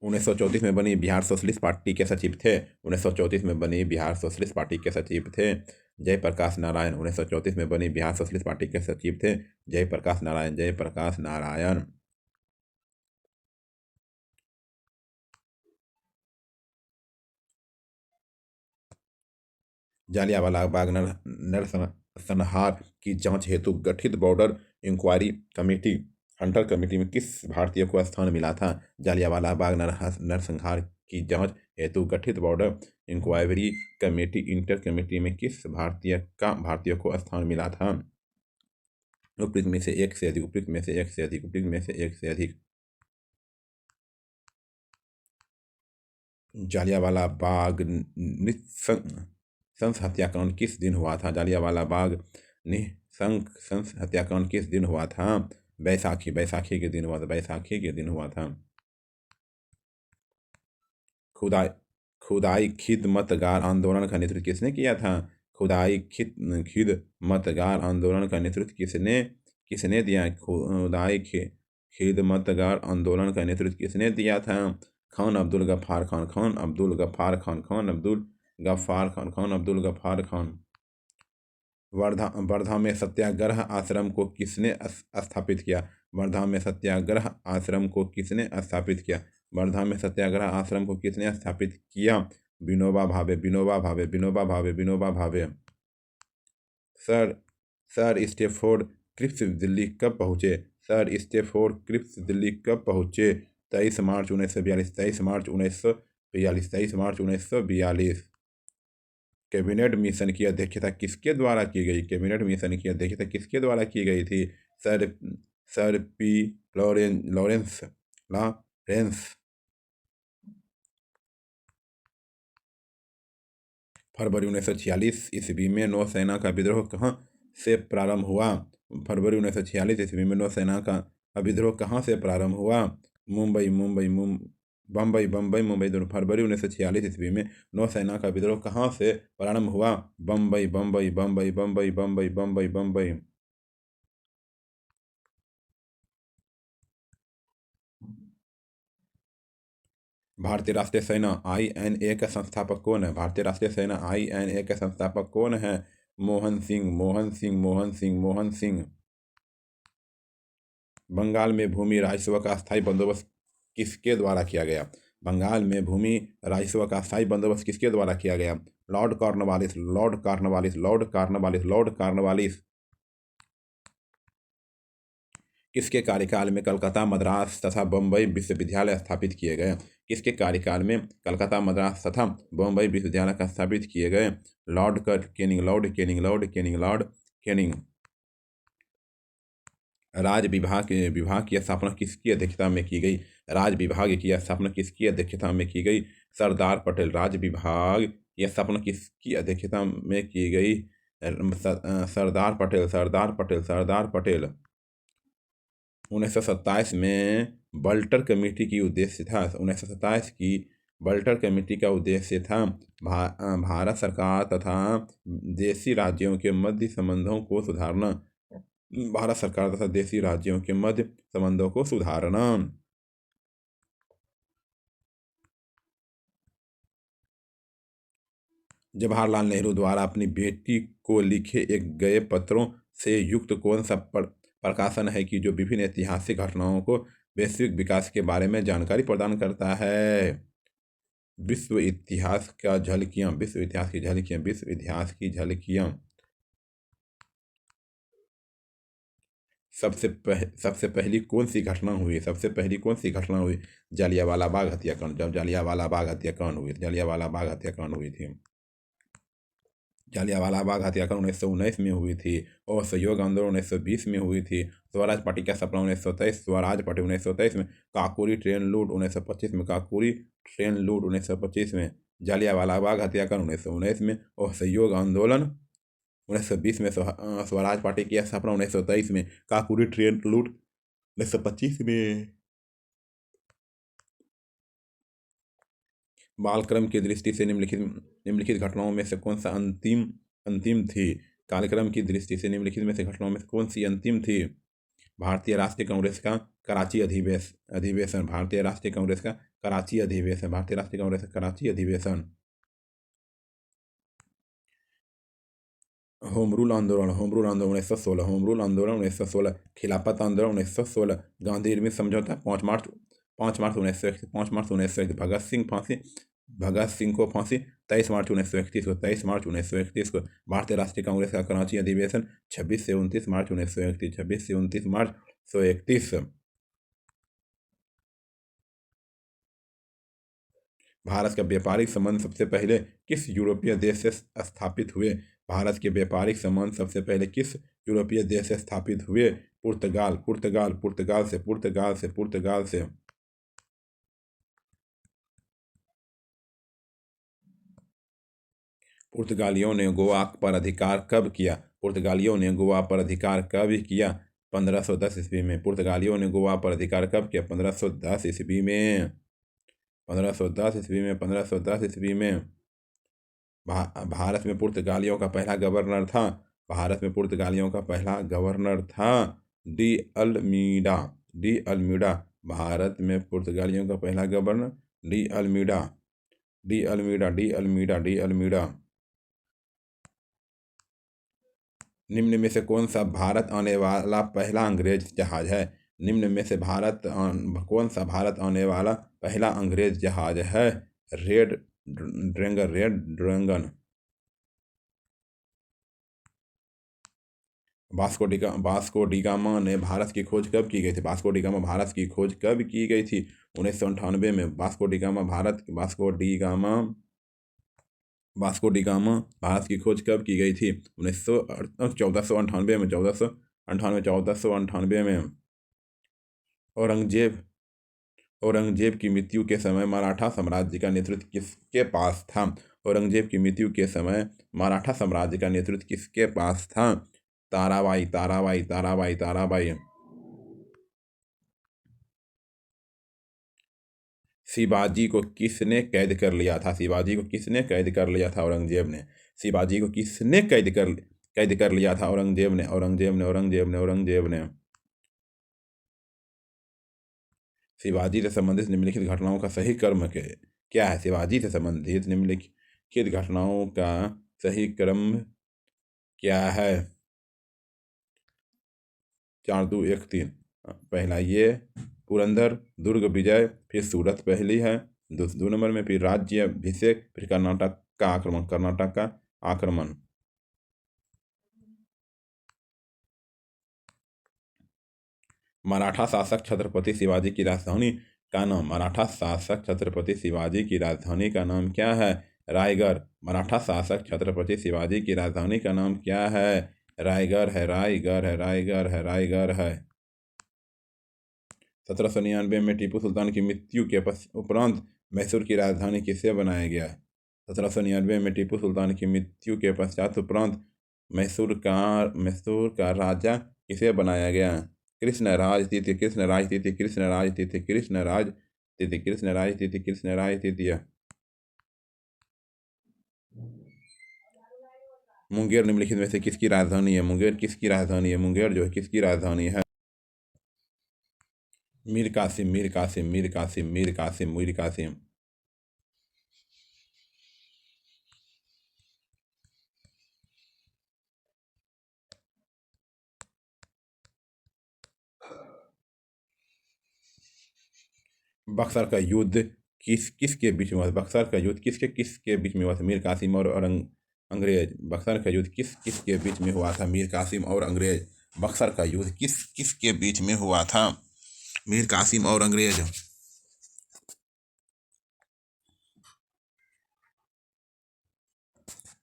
1934 में बनी बिहार सोशलिस्ट पार्टी के सचिव थे। 1934 में बनी बिहार सोशलिस्ट पार्टी के सचिव थे जयप्रकाश नारायण। 1934 में बनी बिहार सोशलिस्ट पार्टी के सचिव थे जयप्रकाश नारायण। जयप्रकाश नारायण। जालियांवाला बाग नरसंहार की जांच हेतु गठित border inquiry committee Hunter committee में किस भारतीय को स्थान मिला था? जालियांवाला बाग नरसंहार की जांच हेतु गठित border inquiry committee Hunter committee में किस भारतीय को स्थान मिला था? उपयुक्त में से एक से अधिक, उपयुक्त में से एक से अधिक, उपयुक्त में से एक से अधिक। जालियांवाला बाग नृशंस हत्याकांड किस दिन हुआ था? जालियांवाला बाग नृशंस हत्याकांड किस दिन हुआ था? बैसाखी के दिन हुआ था। बैसाखी के दिन हुआ था। खुदाई खिदमतगार आंदोलन का नेतृत्व किसने किया था? खुदाई खिदमतगार आंदोलन का नेतृत्व किसने दिया? खुदाई खिदमतगार आंदोलन का नेतृत्व किसने दिया था? खान अब्दुल गफ्फार खान। खान अब्दुल गफ्फार खान। खान अब्दुल गफ्फार खान। खान अब्दुल गफ्फार खान। वर्धा में सत्याग्रह आश्रम को किसने स्थापित किया? वर्धा में सत्याग्रह आश्रम को किसने स्थापित किया? वर्धा में सत्याग्रह आश्रम को किसने स्थापित किया? Vinoba Bhave. Vinoba Bhave. Vinoba Bhave. Vinoba Bhave. Sir Stafford Cripps Delhi कब पहुंचे? सर स्टैफोर्ड क्रिप्स दिल्ली कब पहुंचे? 23 मार्च 1942। 23 मार्च 1942। 23 मार्च 1942। कैबिनेट मिशन की अध्यक्षता किसके द्वारा की गई? कैबिनेट मिशन की अध्यक्षता किसके द्वारा की गई थी? Sir P Lawrence. फरवरी 1946 ईस्वी में नौसेना का विद्रोह कहाँ से प्रारंभ हुआ? फरवरी 1946 ईस्वी में नौसेना का विद्रोह कहाँ से प्रारंभ हुआ? बम्बई दोनों। फरवरी 1946 ईस्वी में नौसेना का विद्रोह कहाँ से प्रारंभ हुआ? बम्बई। भारतीय राष्ट्रीय सेना INA का संस्थापक कौन है? भारतीय राष्ट्रीय सेना INA का संस्थापक कौन है? मोहन सिंह। बंगाल में भूमि राजस्व का स्थायी बंदोबस्त किसके द्वारा किया गया? बंगाल में भूमि राजस्व का स्थायी बंदोबस्त किसके द्वारा किया गया? Lord Cornwallis. किसके कार्यकाल में कलकत्ता, मद्रास तथा बम्बई विश्वविद्यालय स्थापित किए गए? किसके कार्यकाल में कलकत्ता, मद्रास तथा बम्बई विश्वविद्यालय का स्थापित किए गए? Lord Canning. राज विभाग की स्थापना किसकी अध्यक्षता में की गई? राज विभाग की स्थापना किसकी अध्यक्षता में की गई? सरदार पटेल। राज विभाग की स्थापना किसकी अध्यक्षता में की गई? सरदार पटेल। 1927 में बल्टर कमेटी की उद्देश्य था। 1927 की बल्टर कमेटी का उद्देश्य था भारत सरकार तथा देशी राज्यों के मध्य संबंधों को सुधारना। भारत सरकार तथा देशी राज्यों के मध्य संबंधों को सुधारना। जवाहरलाल नेहरू द्वारा अपनी बेटी को लिखे एक गए पत्रों से युक्त कौन सा प्रकाशन है कि जो विभिन्न ऐतिहासिक घटनाओं को वैश्विक विकास के बारे में जानकारी प्रदान करता है? विश्व इतिहास की झलकियां। सबसे पहली कौन सी घटना हुई? जालियांवाला बाग हत्याकांड। जब जालियांवाला बाग हत्याकांड हुई थी। जालियांवाला बाग हत्याकांड 1919 में हुई थी और सहयोग आंदोलन 1920 में हुई थी। स्वराज पार्टी का सपना 1923। स्वराज पार्टी 1923 में। काकोरी ट्रेन लूट 1925 में। काकोरी ट्रेन लूट 1925 में। जालियांवाला बाग हत्याकांड 1919 में और सहयोग आंदोलन 1920 में। स्वराज पार्टी की स्थापना 1923 में। काकोरी ट्रेन लूट 1925 में। बालक्रम की दृष्टि से निम्नलिखित घटनाओं में से कौन सा अंतिम थी? कालक्रम की दृष्टि से निम्नलिखित में से घटनाओं में से कौन सी अंतिम थी? भारतीय राष्ट्रीय कांग्रेस का कराची अधिवेशन, भारतीय राष्ट्रीय कांग्रेस का कराची अधिवेशन, भारतीय राष्ट्रीय कांग्रेस का कराची अधिवेशन। होम रूल आंदोलन, होम रूल आंदोलन 1916, होम रूल आंदोलन 1916, खिलाफत आंदोलन 1916, गांधी इरविन समझौता 5 मार्च 1931, 5 मार्च 1931, भगत सिंह को फांसी 23 मार्च 1931 को, 23 मार्च 1931 को। भारतीय राष्ट्रीय कांग्रेस का कराची अधिवेशन 26 से 29 मार्च 1931, 26 से 29 मार्च 1931। भारत का व्यापारिक संबंध सबसे पहले किस यूरोपीय देश से स्थापित हुए? भारत के व्यापारिक संबंध सबसे पहले किस यूरोपीय देश से स्थापित हुए? पुर्तगाल, पुर्तगाल, पुर्तगाल से, पुर्तगाल से, पुर्तगाल से। पुर्तगालियों ने गोवा पर अधिकार कब किया? पुर्तगालियों ने गोवा पर अधिकार कब किया? 1510 ईस्वी में। पुर्तगालियों ने गोवा पर अधिकार कब किया? 1510 ईस्वी में, 1510 ईस्वी में, 1510 ईस्वी में। भारत में पुर्तगालियों का पहला गवर्नर था, भारत में पुर्तगालियों का पहला गवर्नर था de Almeida, de Almeida. Bharat में पुर्तगालियों का पहला governor de Almeida, de Almeida, de Almeida, de Almeida. निम्न में से कौन सा भारत आने वाला पहला अंग्रेज जहाज है? निम्न में से कौन सा भारत आने वाला पहला अंग्रेज जहाज है? Red dragon, red dragon. Vasco D gamma ने भारत की खोज कब की गई थी? वास्को डी गामा भारत की खोज कब की गई थी? 1998 में। वास्को डी गामा भारत की खोज कब की गई थी? 1498 में, 1498 में। औरंगजेब की मृत्यु के समय मराठा साम्राज्य का नेतृत्व किसके पास था? औरंगजेब की मृत्यु के समय मराठा साम्राज्य का नेतृत्व किसके पास था? ताराबाई, ताराबाई, ताराबाई, ताराबाई। शिवाजी को किसने कैद कर लिया था? शिवाजी को किसने कैद कर लिया था? औरंगजेब ने। शिवाजी को किसने कैद कर लिया था? औरंगजेब ने, औरंगजेब ने, औरंगजेब ने, औरंगजेब ने। शिवाजी से संबंधित निम्नलिखित घटनाओं का सही क्रम क्या है? शिवाजी से संबंधित निम्नलिखित घटनाओं का सही क्रम क्या है? 4 2 1 3। पहला ये पुरंदर दुर्ग विजय, फिर सूरत पहली है 2 नंबर में, फिर राज्याभिषेक, फिर कर्नाटक का आक्रमण, कर्नाटक का आक्रमण। मराठा शासक छत्रपति शिवाजी की राजधानी का नाम, मराठा शासक छत्रपति शिवाजी की राजधानी का नाम क्या है? रायगढ़। मराठा शासक छत्रपति शिवाजी की राजधानी का नाम क्या है? रायगढ़ है, रायगढ़ है, रायगढ़ है, रायगढ़ है। 1799 में टीपू सुल्तान की मृत्यु के उपरांत मैसूर की राजधानी किसे बनाया गया? 1799 में टीपू सुल्तान की मृत्यु के पश्चात उपरांत मैसूर का राजा किसे बनाया गया? कृष्णराज तृतीय, कृष्णराज तृतीय, कृष्णराज तृतीय, कृष्णराज तृतीय, कृष्णराज तृतीय, कृष्णराज तृतीय। मुंगेर निम्नलिखित में से किसकी राजधानी है? मुंगेर किसकी राजधानी है? मुंगेर जो है किसकी राजधानी है? मीर कासिम, मीर कासिम, मीर कासिम, मीर कासिम, मीर कासिम। बक्सर का युद्ध किसके बीच में हुआ? बक्सर का युद्ध किसके बीच में हुआ था? मीर कासिम और अंग्रेज। बक्सर का युद्ध किसके बीच में हुआ था? मीर कासिम और अंग्रेज। बक्सर का युद्ध किसके बीच में हुआ था? मीर कासिम और अंग्रेज।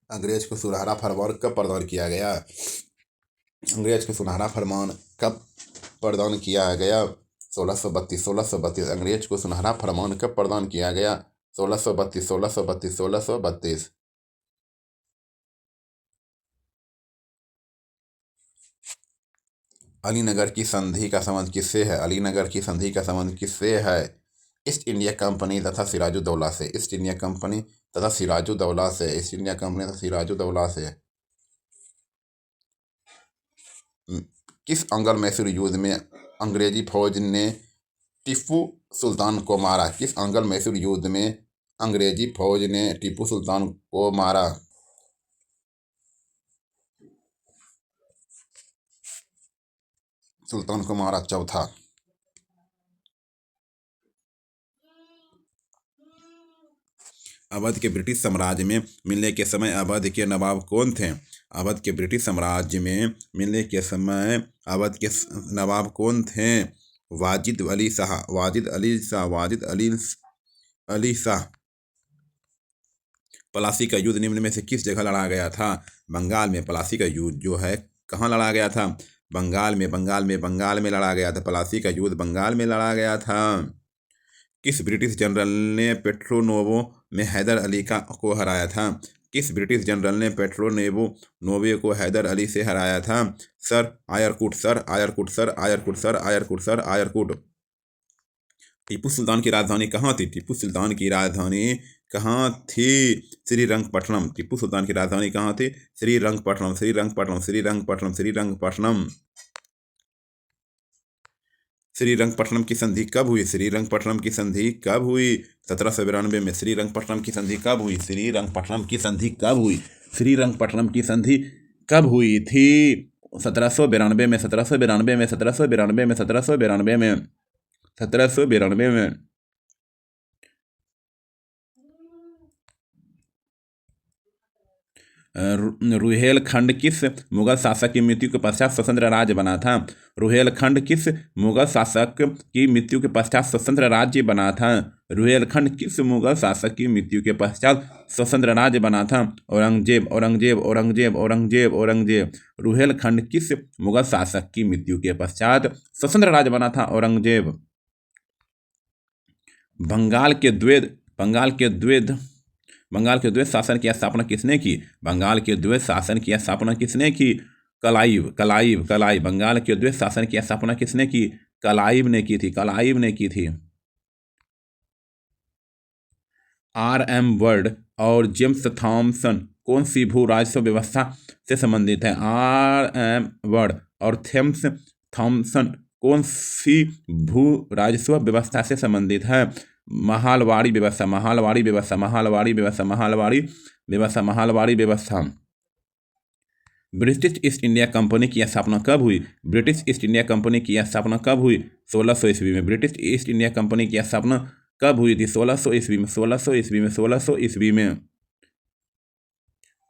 अंग्रेज को सुनहरा फरमान कब प्रदान किया गया? अंग्रेज को सुनहरा फरमान कब प्रदान किया गया? 1632, 1632। अंग्रेज को सुनहरा फरमान कब प्रदान किया गया? 1632, 1632, 1632। अलीनगर की संधि का संबंध किससे है? अलीनगर की संधि का संबंध किससे है? ईस्ट इंडिया कंपनी तथा सिराजुद्दौला से, ईस्ट इंडिया कंपनी तथा सिराजुद्दौला से, ईस्ट इंडिया कंपनी तथा सिराजुद्दौला से। किस अंग्ल मैसूर युद्ध में अंग्रेजी फौज ने टीपू सुल्तान को मारा? किस अंग्ल मैसूर युद्ध में अंग्रेजी फौज ने टीपू सुल्तान को मारा? सुल्तान को मारा। चौथा, अवध के ब्रिटिश साम्राज्य में मिलने के समय अवध के नवाब कौन थे? अवध के ब्रिटिश साम्राज्य में मिलने के समय अवध के नवाब कौन थे? वाजिद अली शाह, वाजिद अली शाह, वाजिद अली शाह। प्लासी का युद्ध निम्न में से किस जगह लड़ा गया था? बंगाल में। प्लासी का युद्ध जो है कहाँ लड़ा गया था? बंगाल में लड़ा गया था। प्लासी का युद्ध बंगाल में लड़ा गया था। किस ब्रिटिश जनरल ने पेट्रोनोवो में हैदर अली को हराया था? किस ब्रिटिश जनरल ने पेट्रोनोवो को हैदर अली से हराया था? Sir Eyre Coote, sir Eyre Coote, sir Eyre Coote, sir Eyre Coote, sir Eyre Coote. Tipu Sultan की राजधानी कहाँ थी? टीपू सुल्तान की राजधानी कहाँ थी? श्रीरंगपट्टनम। टीपू सुल्तान की राजधानी कहाँ थी? श्रीरंगपट्टनम, श्रीरंगपट्टनम, श्रीरंगपट्टनम, श्रीरंगपट्टनम। श्रीरंगपट्टनम की संधि कब हुई? श्रीरंगपट्टनम की संधि कब हुई? 1792 में। श्रीरंगपट्टनम की संधि कब हुई? श्रीरंगपट्टनम की संधि कब हुई? श्रीरंगपट्टनम की संधि कब हुई थी? 1792 में, 1792 में, 1792 में, 1792 में, 1792 में। रुहेलखंड किस मुगल शासक की मृत्यु के पश्चात स्वतंत्र राज्य बना था? रुहेलखंड किस मुगल शासक की मृत्यु के पश्चात स्वतंत्र राज्य बना था? रुहेलखंड किस मुगल शासक की मृत्यु के पश्चात स्वतंत्र राज्य बना था? औरंगजेब, औरंगजेब, औरंगजेब, औरंगजेब, औरंगजेब। रुहेलखंड किस मुगल शासक की मृत्यु के पश्चात स्वतंत्र राज्य बना था? औरंगजेब। बंगाल के द्वैध शासन की स्थापना किसने की? बंगाल के द्वैध शासन की स्थापना किसने की? क्लाइव। बंगाल के द्वैध शासन की स्थापना किसने की? क्लाइव ने की थी। R.M. बर्ड और जेम्स थॉमसन कौन सी भू राजस्व व्यवस्था से संबंधित है? R.M. बर्ड और जेम्स थॉमसन कौन सी भू राजस्व व्यवस्था से संबंधित है? महालवाड़ी व्यवस्था। ब्रिटिश ईस्ट इंडिया कंपनी की स्थापना कब हुई? ब्रिटिश ईस्ट इंडिया कंपनी की स्थापना कब हुई? 1600 ईस्वी में। ब्रिटिश ईस्ट इंडिया कंपनी की स्थापना कब हुई थी? 1600 ईस्वी में, 1600 ईस्वी में, 1600 ईस्वी में।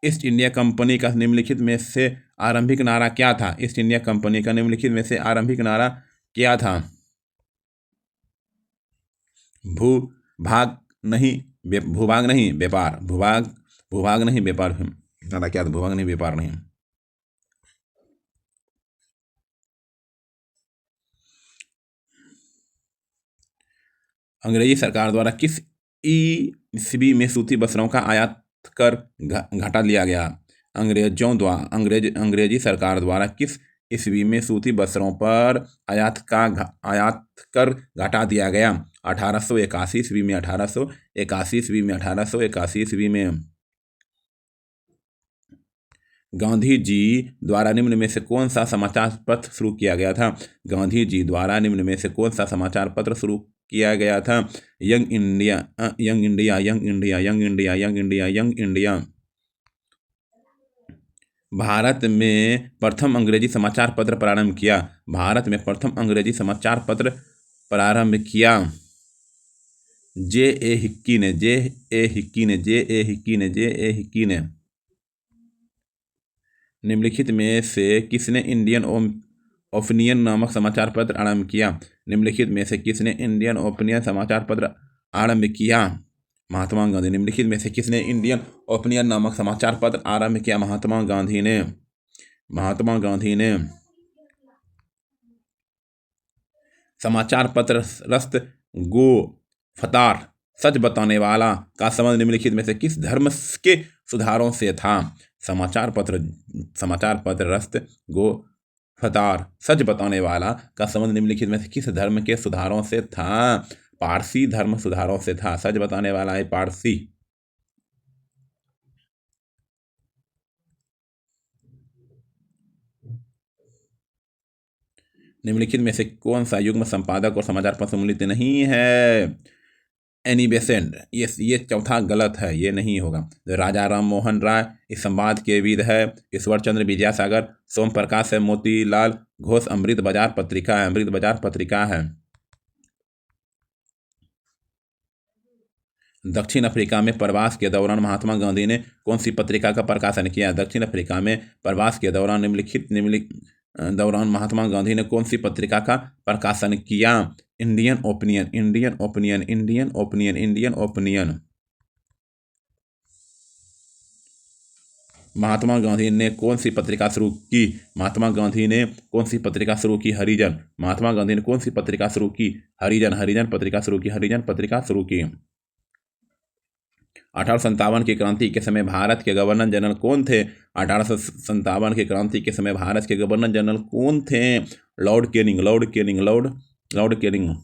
ईस्ट इंडिया कंपनी का निम्नलिखित में से आरंभिक नारा क्या था? ईस्ट इंडिया कंपनी का निम्नलिखित में से आरंभिक नारा क्या था? भूभाग नहीं व्यापार। भूभाग नहीं व्यापार। नारा क्या था? भूभाग नहीं व्यापार नहीं। अंग्रेजी सरकार द्वारा किस ईस्वी में सूती वस्त्रों का आयात कर घटा लिया गया? अंग्रेजी सरकार द्वारा किस ईस्वी में सूती वस्त्रों पर आयात कर घटा दिया गया? 1881 ईस्वी में। 1881 ईस्वी में। 1881 ईस्वी में। गांधी जी द्वारा निम्न में से कौन सा समाचार पत्र शुरू किया गया था? गांधी जी द्वारा निम्न में से कौन सा समाचार पत्र शुरू किया गया था? Young India, young India, young India, young India, young India, young India. Bharat में प्रथम अंग्रेजी समाचार पत्र प्रारंभ किया। भारत में प्रथम अंग्रेजी समाचार पत्र प्रारंभ किया J.A. हिक्की ने। J.A. हिक्की ने। J.A. हिक्की ने। J.A. हिक्की ने। निम्नलिखित में से किसने इंडियन ओपिनियन नामक समाचार पत्र आरंभ किया? निम्नलिखित में से किसने इंडियन ओपिनियन समाचार पत्र आरंभ किया? महात्मा गांधी। निम्नलिखित में से किसने इंडियन ओपिनियन नामक समाचार पत्र आरंभ किया? महात्मा गांधी ने। महात्मा गांधी ने। समाचार पत्र रस्त गो फतार सच बताने वाला का संबंध निम्नलिखित में से किस धर्म के सुधारों से था? समाचार पत्र रस्त गो फतार सच बताने वाला का संबंध निम्नलिखित में से किस धर्म के सुधारों से था? पारसी धर्म सुधारों से था। सच बताने वाला है पारसी। निम्नलिखित में से कौन सा युग्म संपादक और समाचार पत्र सम्मिलित नहीं है? एनी बेसेंट, ये चौथा गलत है, ये नहीं होगा। राजा राम मोहन राय इस संवाद के विद है। ईश्वर चंद्र विद्यासागर, सोम प्रकाश है, मोतीलाल घोष अमृत बाजार पत्रिका है, अमृत बाजार पत्रिका है। दक्षिण अफ्रीका में प्रवास के दौरान महात्मा गांधी ने कौन सी पत्रिका का प्रकाशन किया? दक्षिण अफ्रीका में प्रवास के दौरान दौरान महात्मा गांधी ने कौन सी पत्रिका का प्रकाशन किया? Indian Opinion, Indian Opinion, Indian Opinion, Indian Opinion. Mahatma Gandhi ने कौन सी पत्रिका शुरू की? महात्मा गांधी ने कौन सी पत्रिका शुरू की? हरिजन। महात्मा गांधी ने कौन सी पत्रिका शुरू की? हरिजन, हरिजन पत्रिका शुरू की, हरिजन पत्रिका शुरू की। 1857 की क्रांति के समय भारत के गवर्नर जनरल कौन थे? 1857 की क्रांति के समय भारत के गवर्नर जनरल कौन थे? Lord Canning, Lord Canning, Lord Canning.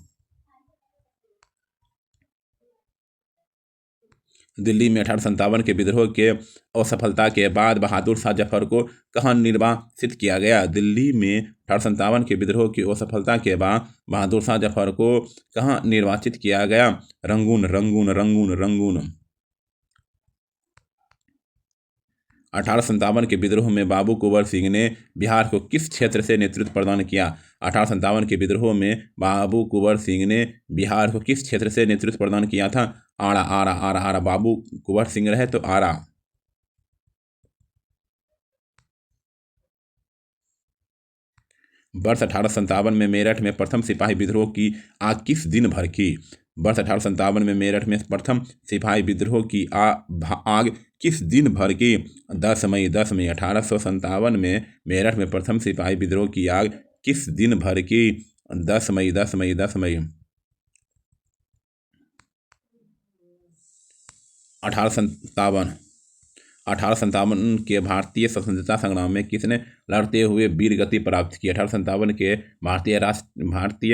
Delhi में 1857 के विद्रोह के असफलता के बाद बहादुर शाह जफर को कहाँ निर्वासित किया गया? दिल्ली में 1857 के विद्रोह की असफलता के बाद बहादुर शाह जफर को कहाँ निर्वासित किया गया? Rangoon, Rangoon, Rangoon, Rangoon. 1857 के विद्रोह में बाबू कुंवर सिंह ने बिहार को किस क्षेत्र से नेतृत्व प्रदान किया? 1857 के विद्रोह में बाबू कुंवर सिंह ने बिहार को किस क्षेत्र से नेतृत्व प्रदान किया था? आरा, आरा, आरा, आरा। बाबू कुंवर सिंह रहे तो आरा। वर्ष 1857 में मेरठ में प्रथम सिपाही विद्रोह की आग किस दिन भड़की? वर्ष 1857 में मेरठ में प्रथम सिपाही विद्रोह की आग किस दिन भड़की? 10 मई, 10 मई 1857 में मेरठ में प्रथम सिपाही विद्रोह की आग किस दिन भड़की? 10 मई, 10 मई, 10 मई। 1857 के भारतीय स्वतंत्रता संग्राम में किसने लड़ते हुए वीर गति प्राप्त की? 1857 के भारतीय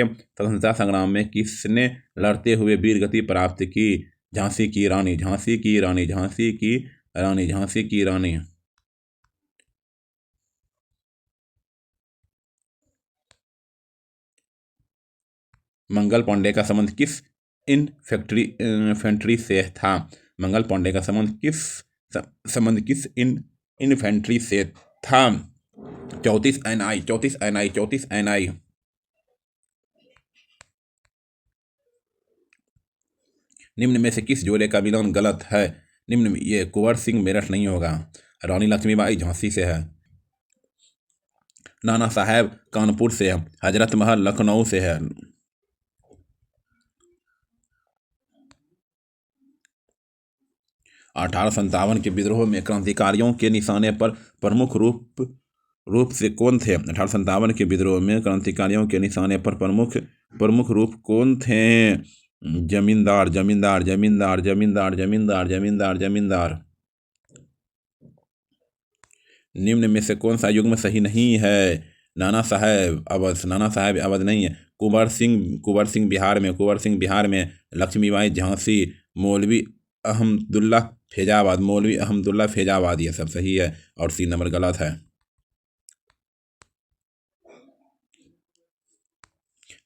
स्वतंत्रता संग्राम में किसने लड़ते हुए वीर गति प्राप्त की? झांसी की रानी, झांसी की रानी, झांसी की रानी, झांसी की रानी। मंगल पांडे का संबंध किस इन्फेंट्री से था? मंगल पांडे का संबंध किस इन्फेंट्री से था? 34 NI, 34 NI, 34 NI। निम्न में से किस जोड़े का मिलान गलत है? निम्न में ये कुंवर सिंह मेरठ नहीं होगा, रानी लक्ष्मीबाई झांसी से है, नाना साहेब कानपुर से है, हजरत महल लखनऊ से है। 1857 के विद्रोह में क्रांतिकारियों के निशाने पर प्रमुख रूप से कौन थे? 1857 के विद्रोह में क्रांतिकारियों के निशाने पर प्रमुख रूप कौन थे? जमींदार, जमींदार, जमींदार, जमींदार, जमींदार, जमींदार, जमींदार। निम्न में से कौन सा युग्म सही नहीं है? नाना साहेब अवध, नाना साहेब अवध नहीं है। कुंवर सिंह बिहार में, लक्ष्मीबाई झांसी, मौलवी अहमदुल्ला फैजाबाद, ये सब सही है और C नंबर गलत है।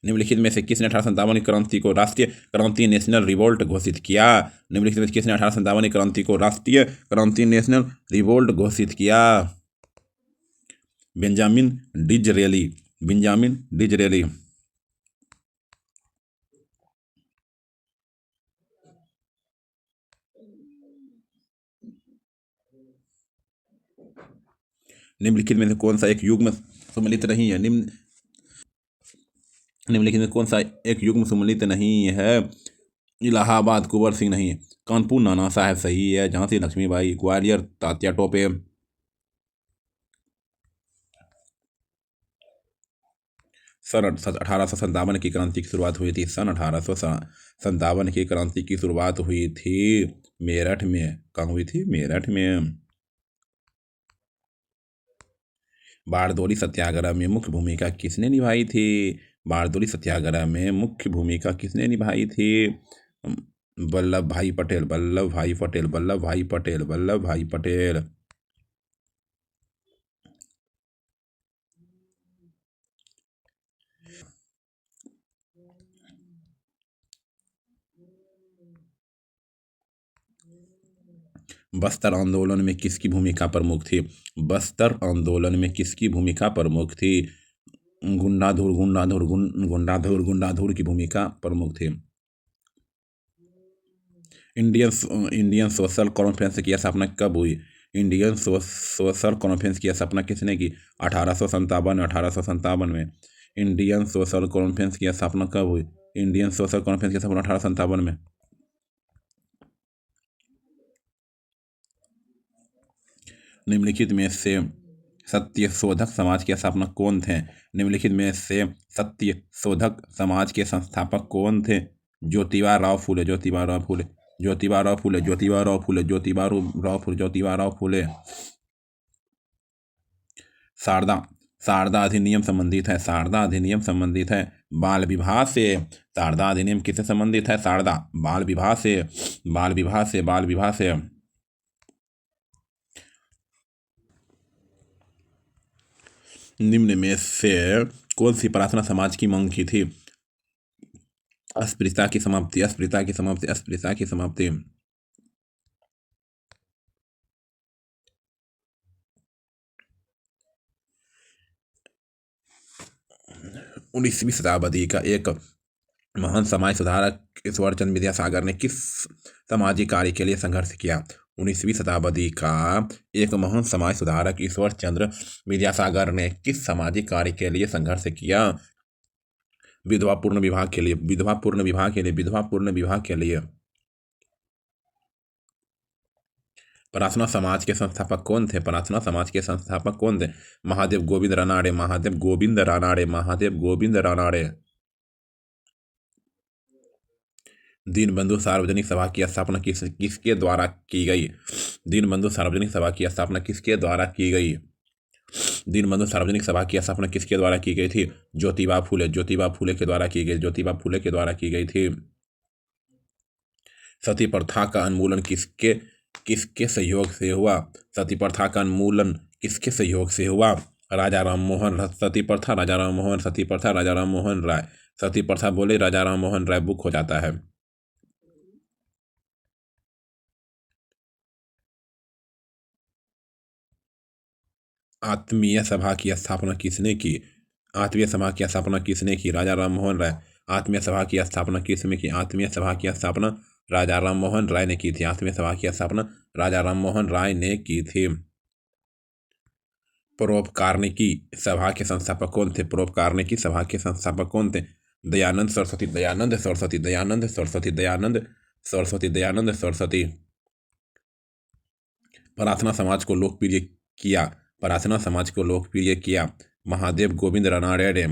निम्नलिखित में से किसने 1857 की क्रांति को राष्ट्रीय क्रांति नेशनल रिवोल्ट घोषित किया? निम्नलिखित में से किसने 1857 की क्रांति को राष्ट्रीय क्रांति नेशनल रिवोल्ट घोषित किया? Benjamin Disraeli, Benjamin Disraeli. निम्नलिखित में से कौन सा एक युग्म सम्मिलित नहीं है? निम्नलिखित में कौन सा एक युग्म सम्मिलित नहीं है? इलाहाबाद कुंवर सिंह नहीं है, कानपुर नाना साहेब सही है, झांसी लक्ष्मीबाई, ग्वालियर तात्या टोपे। सन 1857 की क्रांति की शुरुआत हुई थी, सन 1857 की क्रांति की शुरुआत हुई थी मेरठ में। कहाँ हुई थी? मेरठ में। बारदोली सत्याग्रह में मुख्य भूमिका किसने निभाई थी? बारदोली सत्याग्रह में मुख्य भूमिका किसने निभाई थी? वल्लभ भाई पटेल, वल्लभ भाई पटेल, वल्लभ भाई पटेल, वल्लभ भाई पटेल। बस्तर आंदोलन में किसकी भूमिका प्रमुख थी? बस्तर आंदोलन में किसकी भूमिका प्रमुख थी? गुंडाधुर की भूमिका प्रमुख थी। इंडियन सोशल कॉन्फ्रेंस की स्थापना कब हुई? इंडियन सोशल कॉन्फ्रेंस की स्थापना किसने की? 1857 में। इंडियन सोशल कॉन्फ्रेंस की स्थापना कब हुई? इंडियन सोशल कॉन्फ्रेंस की स्थापना 1857 में। निम्नलिखित में से सत्य शोधक समाज के स्थापक कौन थे? निम्नलिखित में से सत्य शोधक समाज के संस्थापक कौन थे? ज्योतिबा राव फूले। शारदा अधिनियम संबंधित है। बाल विवाह से। शारदा अधिनियम किससे संबंधित है? बाल विवाह से। निम्न में से कौन सी प्रार्थना समाज की मांग की थी? अस्पृश्यता की समाप्ति। 19वीं शताब्दी का एक महान समाज सुधारक ईश्वरचंद्र विद्यासागर ने किस सामाजिक कार्य के लिए संघर्ष किया? 19वीं शताब्दी का एक महान समाज सुधारक ईश्वरचंद्र विद्यासागर ने किस सामाजिक कार्य के लिए संघर्ष किया? विधवा पूर्ण विवाह के लिए। प्रार्थना समाज के संस्थापक कौन थे? महादेव गोविंद रानाड़े। दीनबंधु सार्वजनिक सभा की स्थापना किसके द्वारा की गई? दीनबंधु सार्वजनिक सभा की स्थापना किसके द्वारा की गई थी? ज्योतिबा फूले के द्वारा की गई थी। सती प्रथा का उन्मूलन किसके सहयोग से हुआ? राजा राममोहन राय। सती प्रथा बोले राजा राममोहन राय, बुक हो जाता है। आत्मीय सभा की स्थापना किसने की? राजा राममोहन राय। आत्मीय सभा की स्थापना किसने की? राजा राममोहन राय ने की थी। परोपकारनिकी सभा के संस्थापक कौन थे? दयानंद सरस्वती। प्रार्थना समाज को लोकप्रिय किया। महादेव गोविंद रानाड़े ने।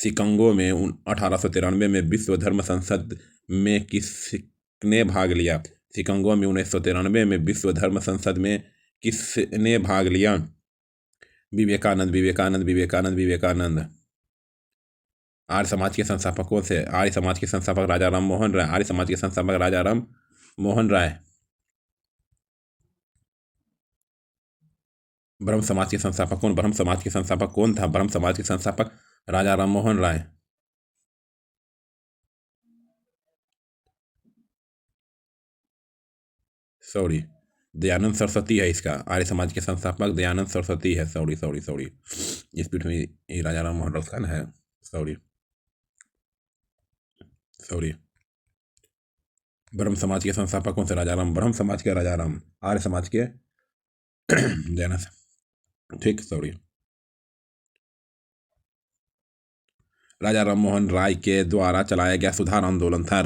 शिकागो में 1893 में विश्व धर्म संसद में किसने भाग लिया? 1993 में किसने भाग लिया? विवेकानंद। आर्य समाज के संस्थापक कौन थे? राजा राम मोहन राय। ब्रह्म समाज के संस्थापक कौन था? राजा राम मोहन राय। दयानंद सरस्वती है इसका। आर्य समाज के संस्थापक दयानंद सरस्वती है। इस पीठ में राजा राम मोहन राय है। ब्रह्म समाज के संस्थापक कौन से? ब्रह्म समाज के राजा राम। आर्य समाज के दयानंद। ठीक। राजा राममोहन राय के द्वारा चलाया गया सुधार आंदोलन था।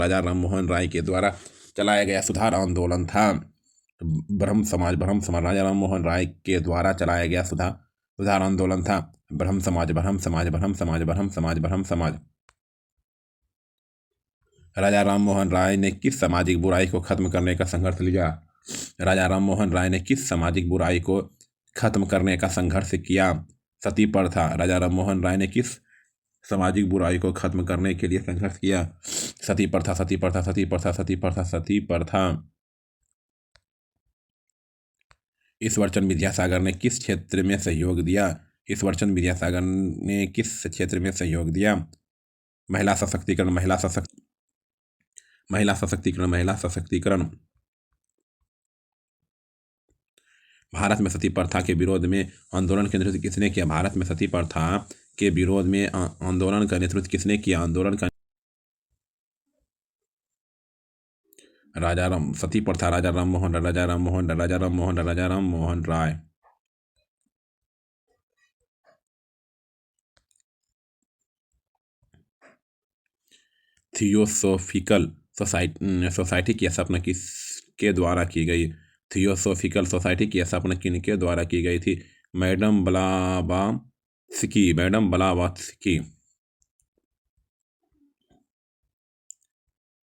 ब्रह्म समाज। राजा राममोहन राय के द्वारा चलाया गया सुधार आंदोलन था। ब्रह्म समाज। राजा राममोहन राय ने किस सामाजिक बुराई को खत्म करने का संघर्ष लिया? सती प्रथा। राजा राममोहन राय ने किस सामाजिक बुराई को खत्म करने के लिए संघर्ष किया? सती प्रथा। ईश्वरचंद्र विद्यासागर ने किस क्षेत्र में सहयोग दिया? महिला सशक्तिकरण, महिला सशक्तिकरण। भारत में सती प्रथा के विरोध में आंदोलन का नेतृत्व किसने किया? भारत में सती प्रथा के विरोध में आंदोलन का नेतृत्व किसने किया? सती प्रथा राजा राम मोहन राय। थियोसोफिकल सोसाइटी की स्थापना किसके द्वारा की गई? थियोसोफिकल सोसाइटी की स्थापना किनके द्वारा की गई थी? Madam Blavatsky.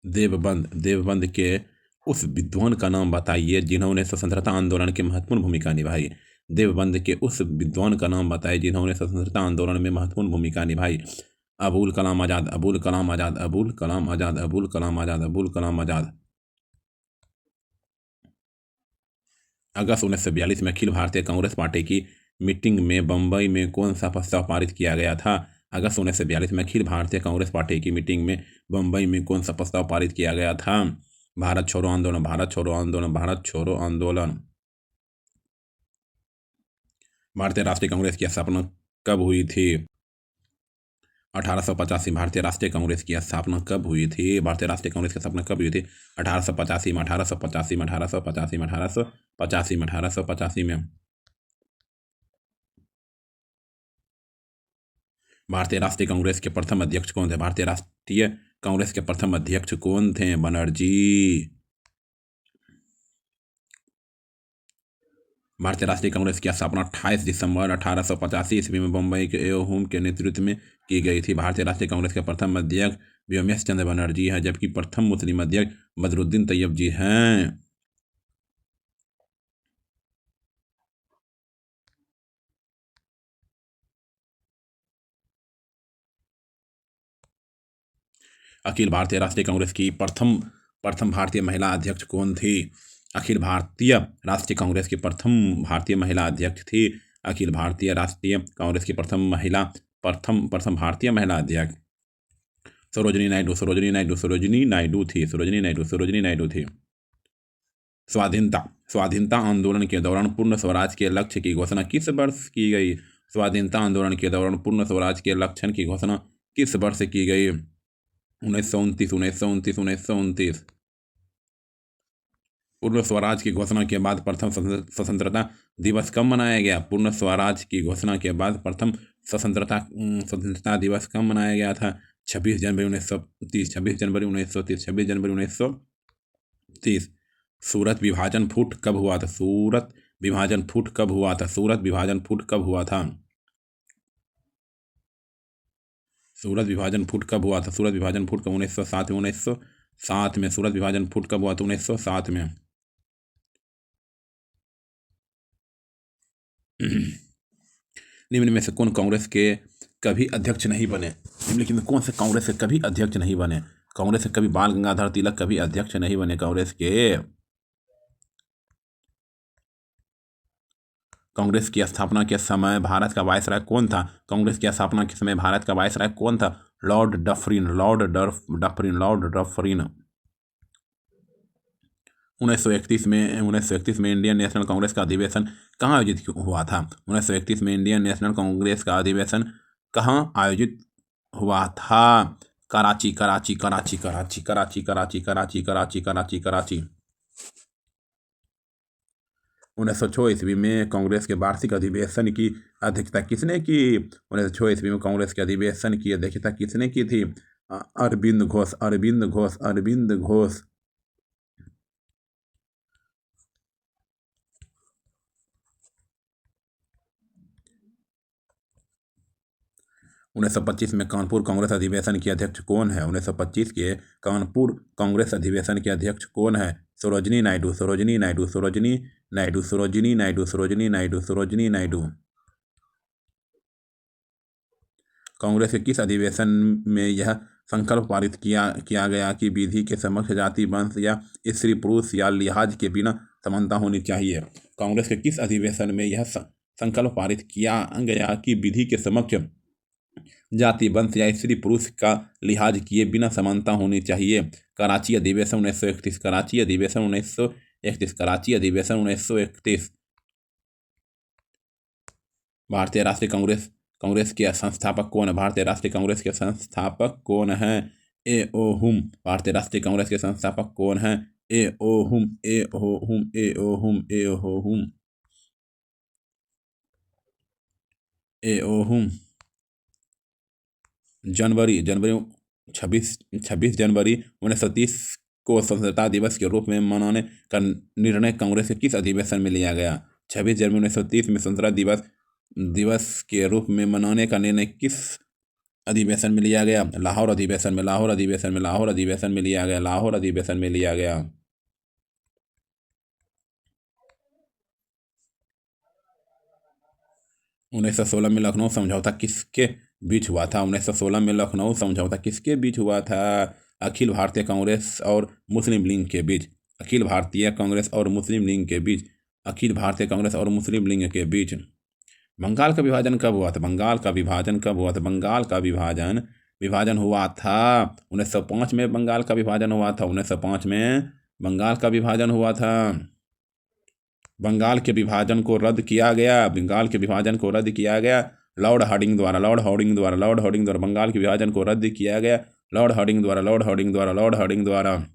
देवबंद के उस विद्वान का नाम बताइए जिन्होंने स्वतंत्रता आंदोलन की महत्वपूर्ण भूमिका निभाई। देवबंद के उस विद्वान का नाम बताइए जिन्होंने स्वतंत्रता आंदोलन में महत्वपूर्ण भूमिका निभाई। अबुल कलाम आजाद, अबुल कलाम आजाद, अबुल कलाम आजाद, अबुल कलाम आजाद, अबुल कलाम आजाद। अगस्त 1942 में अखिल भारतीय कांग्रेस पार्टी की मीटिंग में बंबई में कौन सा प्रस्ताव पारित किया गया था? अगस्त 1942 में अखिल भारतीय कांग्रेस पार्टी की मीटिंग में बंबई में कौन सा प्रस्ताव पारित किया गया था? भारत छोड़ो आंदोलन, भारत छोड़ो आंदोलन, भारत छोड़ो आंदोलन। भारतीय राष्ट्रीय कांग्रेस की स्थापना कब हुई थी? 1885। भारतीय राष्ट्रीय कांग्रेस की स्थापना कब हुई थी? भारतीय राष्ट्रीय कांग्रेस की स्थापना कब हुई थी? 1885 में, 1885 में, 1885 में, 1885 में, 1885 में। भारतीय राष्ट्रीय कांग्रेस के प्रथम अध्यक्ष कौन थे? भारतीय राष्ट्रीय कांग्रेस के प्रथम अध्यक्ष कौन थे? बनर्जी। भारतीय राष्ट्रीय कांग्रेस की स्थापना 28 दिसंबर 1885 ईस्वी में बम्बई के एओहुम के नेतृत्व में की गई थी। भारतीय राष्ट्रीय कांग्रेस के प्रथम अध्यक्ष व्योमेश चंद्र बनर्जी हैं, जबकि प्रथम मुस्लिम अध्यक्ष बदरुद्दीन तैयब जी हैं। अखिल भारतीय राष्ट्रीय कांग्रेस की प्रथम भारतीय महिला अध्यक्ष कौन थी? अखिल भारतीय राष्ट्रीय कांग्रेस की प्रथम भारतीय महिला अध्यक्ष थी। अखिल भारतीय राष्ट्रीय कांग्रेस की प्रथम भारतीय महिला अध्यक्ष सरोजिनी नायडू थी। स्वाधीनता आंदोलन के दौरान पूर्ण स्वराज के लक्ष्य की घोषणा किस वर्ष की गई? स्वाधीनता आंदोलन के दौरान पूर्ण स्वराज के लक्ष्य की घोषणा किस वर्ष की गई? 1929। पूर्ण स्वराज की घोषणा के बाद प्रथम स्वतंत्रता दिवस कब मनाया गया? पूर्ण स्वराज की घोषणा के बाद प्रथम स्वतंत्रता दिवस कब मनाया गया था? 26 जनवरी 1930। सूरत विभाजन फूट कब हुआ था? सूरत विभाजन फूट कब हुआ था? सूरत विभाजन फूट कब हुआ था? सूरत विभाजन फूट कब हुआ था? सूरत विभाजन फूट कब? 1907 में। 1907 में सूरत विभाजन फूट कब हुआ था? 1907 में। निम्न में से कौन कांग्रेस के कभी अध्यक्ष नहीं बने? निम्नलिखित में कौन से कांग्रेस के कभी अध्यक्ष नहीं बने? कांग्रेस के कभी बाल गंगाधर तिलक कभी अध्यक्ष नहीं बने कांग्रेस के। कांग्रेस की स्थापना के समय भारत का वायसराय कौन था? कांग्रेस की स्थापना के समय भारत का वायसराय कौन था? Lord Dufferin. 1931 में इंडियन नेशनल कांग्रेस का अधिवेशन कहाँ आयोजित हुआ था? 1931 में इंडियन नेशनल कांग्रेस का अधिवेशन कहाँ आयोजित हुआ था? कराची। 1906 ईस्वी में कांग्रेस के वार्षिक अधिवेशन की अध्यक्षता किसने की? 1906 ईस्वी में कांग्रेस के अधिवेशन की अध्यक्षता किसने की थी? अरविंद घोष। 1925 में कानपुर कांग्रेस अधिवेशन के अध्यक्ष कौन है? 1925 के कानपुर कांग्रेस अधिवेशन के अध्यक्ष कौन है? सरोजिनी नायडू। कांग्रेस के किस अधिवेशन में यह संकल्प पारित किया गया कि विधि के समक्ष जाति, वंश या स्त्री पुरुष या लिहाज के बिना समानता होनी चाहिए? कांग्रेस के किस अधिवेशन में यह संकल्प पारित किया गया कि विधि के समक्ष जाति, वंश या स्त्री पुरुष का लिहाज किए बिना समानता होनी चाहिए। कराची अधिवेशन 1931। कराची अधिवेशन 1931। कराची अधिवेशन 1931। भारतीय राष्ट्रीय कांग्रेस कांग्रेस के संस्थापक कौन है? भारतीय राष्ट्रीय कांग्रेस के संस्थापक कौन है? ए ओ हुम। भारतीय राष्ट्रीय कांग्रेस के संस्थापक कौन है? ए ओ हुम, ए ओ हुम, ए ओ हुम, ए ओ हुम, ए ओ हुम। जनवरी जनवरी 26 जनवरी 1930 को स्वतंत्रता दिवस के रूप में मनाने का निर्णय कांग्रेस के किस अधिवेशन में लिया गया? 26 जनवरी 1930 में स्वतंत्रता दिवस दिवस के रूप में मनाने का निर्णय किस अधिवेशन में लिया गया? लाहौर अधिवेशन में, लाहौर अधिवेशन में, लाहौर अधिवेशन में लिया गया, लाहौर अधिवेशन में लिया गया। 1916 में लखनऊ समझौता किसके बीच हुआ था? 1916 में लखनऊ समझौता किसके बीच हुआ था? अखिल भारतीय कांग्रेस और मुस्लिम लीग के बीच। अखिल भारतीय कांग्रेस और मुस्लिम लीग के बीच। अखिल भारतीय कांग्रेस और मुस्लिम लीग के बीच। बंगाल का विभाजन कब हुआ था? बंगाल का विभाजन कब हुआ था? बंगाल का विभाजन विभाजन हुआ था 1905 में। बंगाल का विभाजन हुआ था 1905 में। बंगाल का विभाजन हुआ था। बंगाल के विभाजन को रद्द किया गया। बंगाल के विभाजन को रद्द किया गया लॉर्ड हार्डिंग द्वारा। लॉर्ड हार्डिंग द्वारा। लॉर्ड हार्डिंग द्वारा बंगाल के विभाजन को रद्द किया गया लॉर्ड हार्डिंग द्वारा। लॉर्ड हार्डिंग द्वारा। लॉर्ड हार्डिंग द्वारा।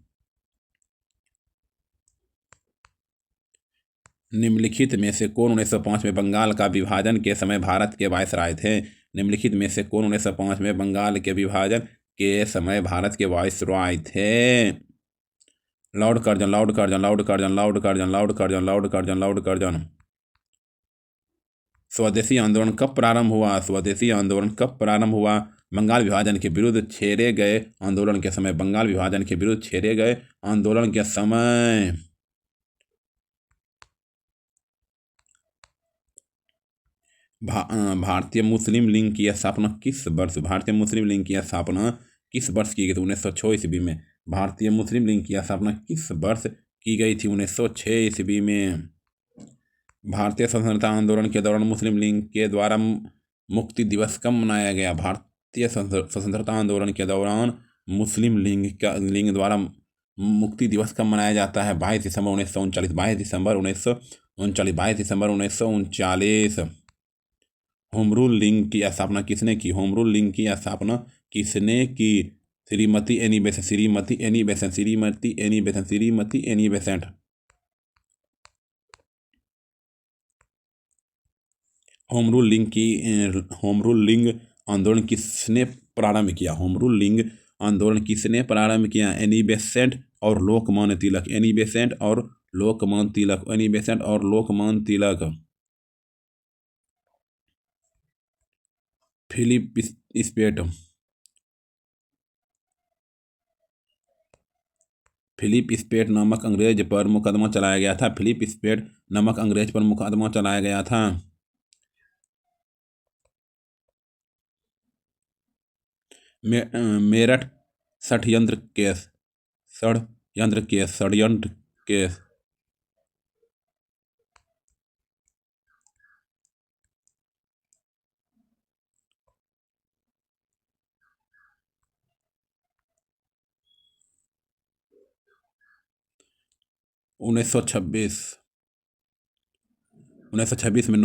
निम्नलिखित में से कौन 1905 में बंगाल का विभाजन के समय भारत के वायसराय थे? निम्नलिखित में से कौन 1905 में बंगाल के विभाजन के समय भारत के वायसराय थे? Lord Curzon, Lord Curzon, Lord Curzon, Lord Curzon, Lord Curzon, Lord Curzon, Lord Curzon. स्वदेशी आंदोलन कब प्रारंभ हुआ? स्वदेशी आंदोलन कब प्रारंभ हुआ? बंगाल विभाजन के विरुद्ध छेड़े गए आंदोलन के समय। बंगाल विभाजन के विरुद्ध छेड़े गए आंदोलन के समय। भारतीय मुस्लिम लीग की स्थापना किस वर्ष? भारतीय मुस्लिम लीग की स्थापना किस वर्ष की गई थी? 1906 ईस्वी में। भारतीय मुस्लिम लीग की स्थापना किस वर्ष की गई थी? 1906 ईस्वी में। भारतीय स्वतंत्रता आंदोलन के दौरान मुस्लिम लीग के द्वारा मुक्ति दिवस कब मनाया गया? भारतीय स्वतंत्रता आंदोलन के दौरान मुस्लिम लीग द्वारा मुक्ति दिवस कब मनाया जाता है? 22 दिसंबर 1939। 22 दिसंबर 1939। 22 दिसंबर 1939। होम रूल लीग की स्थापना किसने की? होम रूल लीग की स्थापना किसने की? Shrimati Annie Besant. Shrimati Annie Besant. Shrimati Annie Besant. Shrimati Annie Besant. Home rule league आंदोलन किसने प्रारंभ किया? होम रूल लीग आंदोलन किसने प्रारंभ किया? एनी बेसेंट और लोकमान्य तिलक। एनी बेसेंट और लोकमान्य तिलक। एनी बेसेंट और लोकमान्य तिलक। फिलिप स्पेट। फिलिप स्पेट नामक अंग्रेज पर मुकदमा चलाया गया था। फिलिप स्पेट नामक अंग्रेज पर मुकदमा चलाया गया था। मेरठ षड्यंत्र केस। षड्यंत्र केस। षड्यंत्र केस। 1926। 1926 में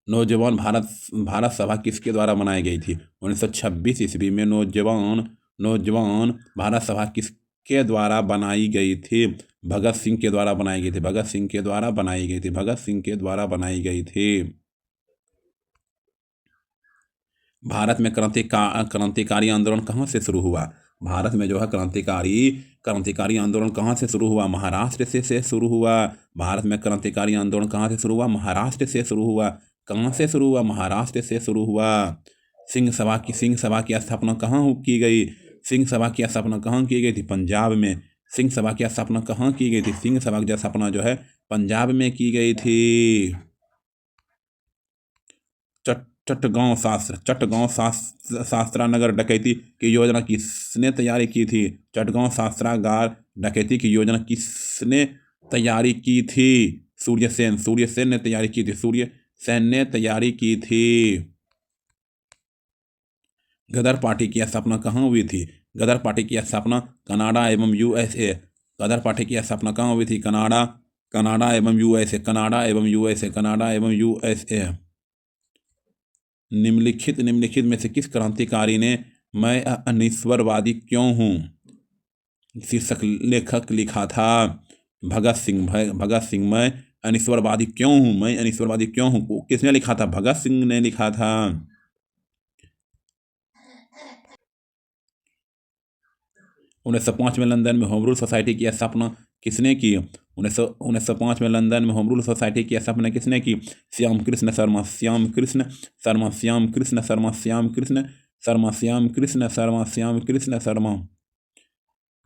नौजवान भारत सभा किसके द्वारा बनाई गई थी? 1926 ईस्वी में नौजवान भारत सभा किसके द्वारा बनाई गई थी? भगत सिंह के द्वारा बनाई गई थी। भगत सिंह के द्वारा बनाई गई थी। भगत सिंह के द्वारा बनाई गई थी। भारत में क्रांतिकारी आंदोलन कहाँ से शुरू हुआ? भारत में जो है क्रांतिकारी आंदोलन कहाँ से शुरू हुआ? महाराष्ट्र से शुरू हुआ। भारत में क्रांतिकारी आंदोलन कहाँ से शुरू हुआ? महाराष्ट्र से शुरू हुआ। कहाँ से शुरू हुआ? महाराष्ट्र से शुरू हुआ। सिंह सभा की स्थापना कहाँ की गई? सिंह सभा की स्थापना कहाँ की गई थी? पंजाब में। सिंह सभा की स्थापना कहाँ की गई थी? सिंह सभा की स्थापना जो है पंजाब में की गई थी। चटगांव शस्त्रागार डकैती की योजना किसने तैयारी की थी? चटगांव शस्त्रागार डकैती की योजना किसने तैयारी की थी? सूर्यसेन ने तैयारी की थी। सूर्यसेन ने तैयारी की थी। गदर पार्टी की स्थापना कहाँ हुई थी? गदर पार्टी की स्थापना कनाडा एवं यूएसए। गदर पार्टी की स्थापना कहाँ हुई थी? कनाडा कनाडा एवं यूएसए, कनाडा एवं यूएसए, कनाडा एवं यूएसए। निम्नलिखित में से किस क्रांतिकारी ने मैं अनिश्वरवादी क्यों हूँ शीर्षक लेखक लिखा था? भगत सिंह। भगत सिंह मैं अनिश्वरवादी क्यों हूँ, मैं अनिश्वरवादी क्यों हूँ, किसने लिखा था? भगत सिंह ने लिखा था। 1905 में लंदन में होम रूल सोसाइटी की स्थापना किसने की? 1905 में लंदन में होम रूल सोसाइटी की स्थापना किसने की? श्याम कृष्ण शर्मा, श्याम कृष्ण शर्मा, श्याम कृष्ण शर्मा, श्याम कृष्ण शर्मा, श्याम कृष्ण शर्मा, श्याम कृष्ण शर्मा।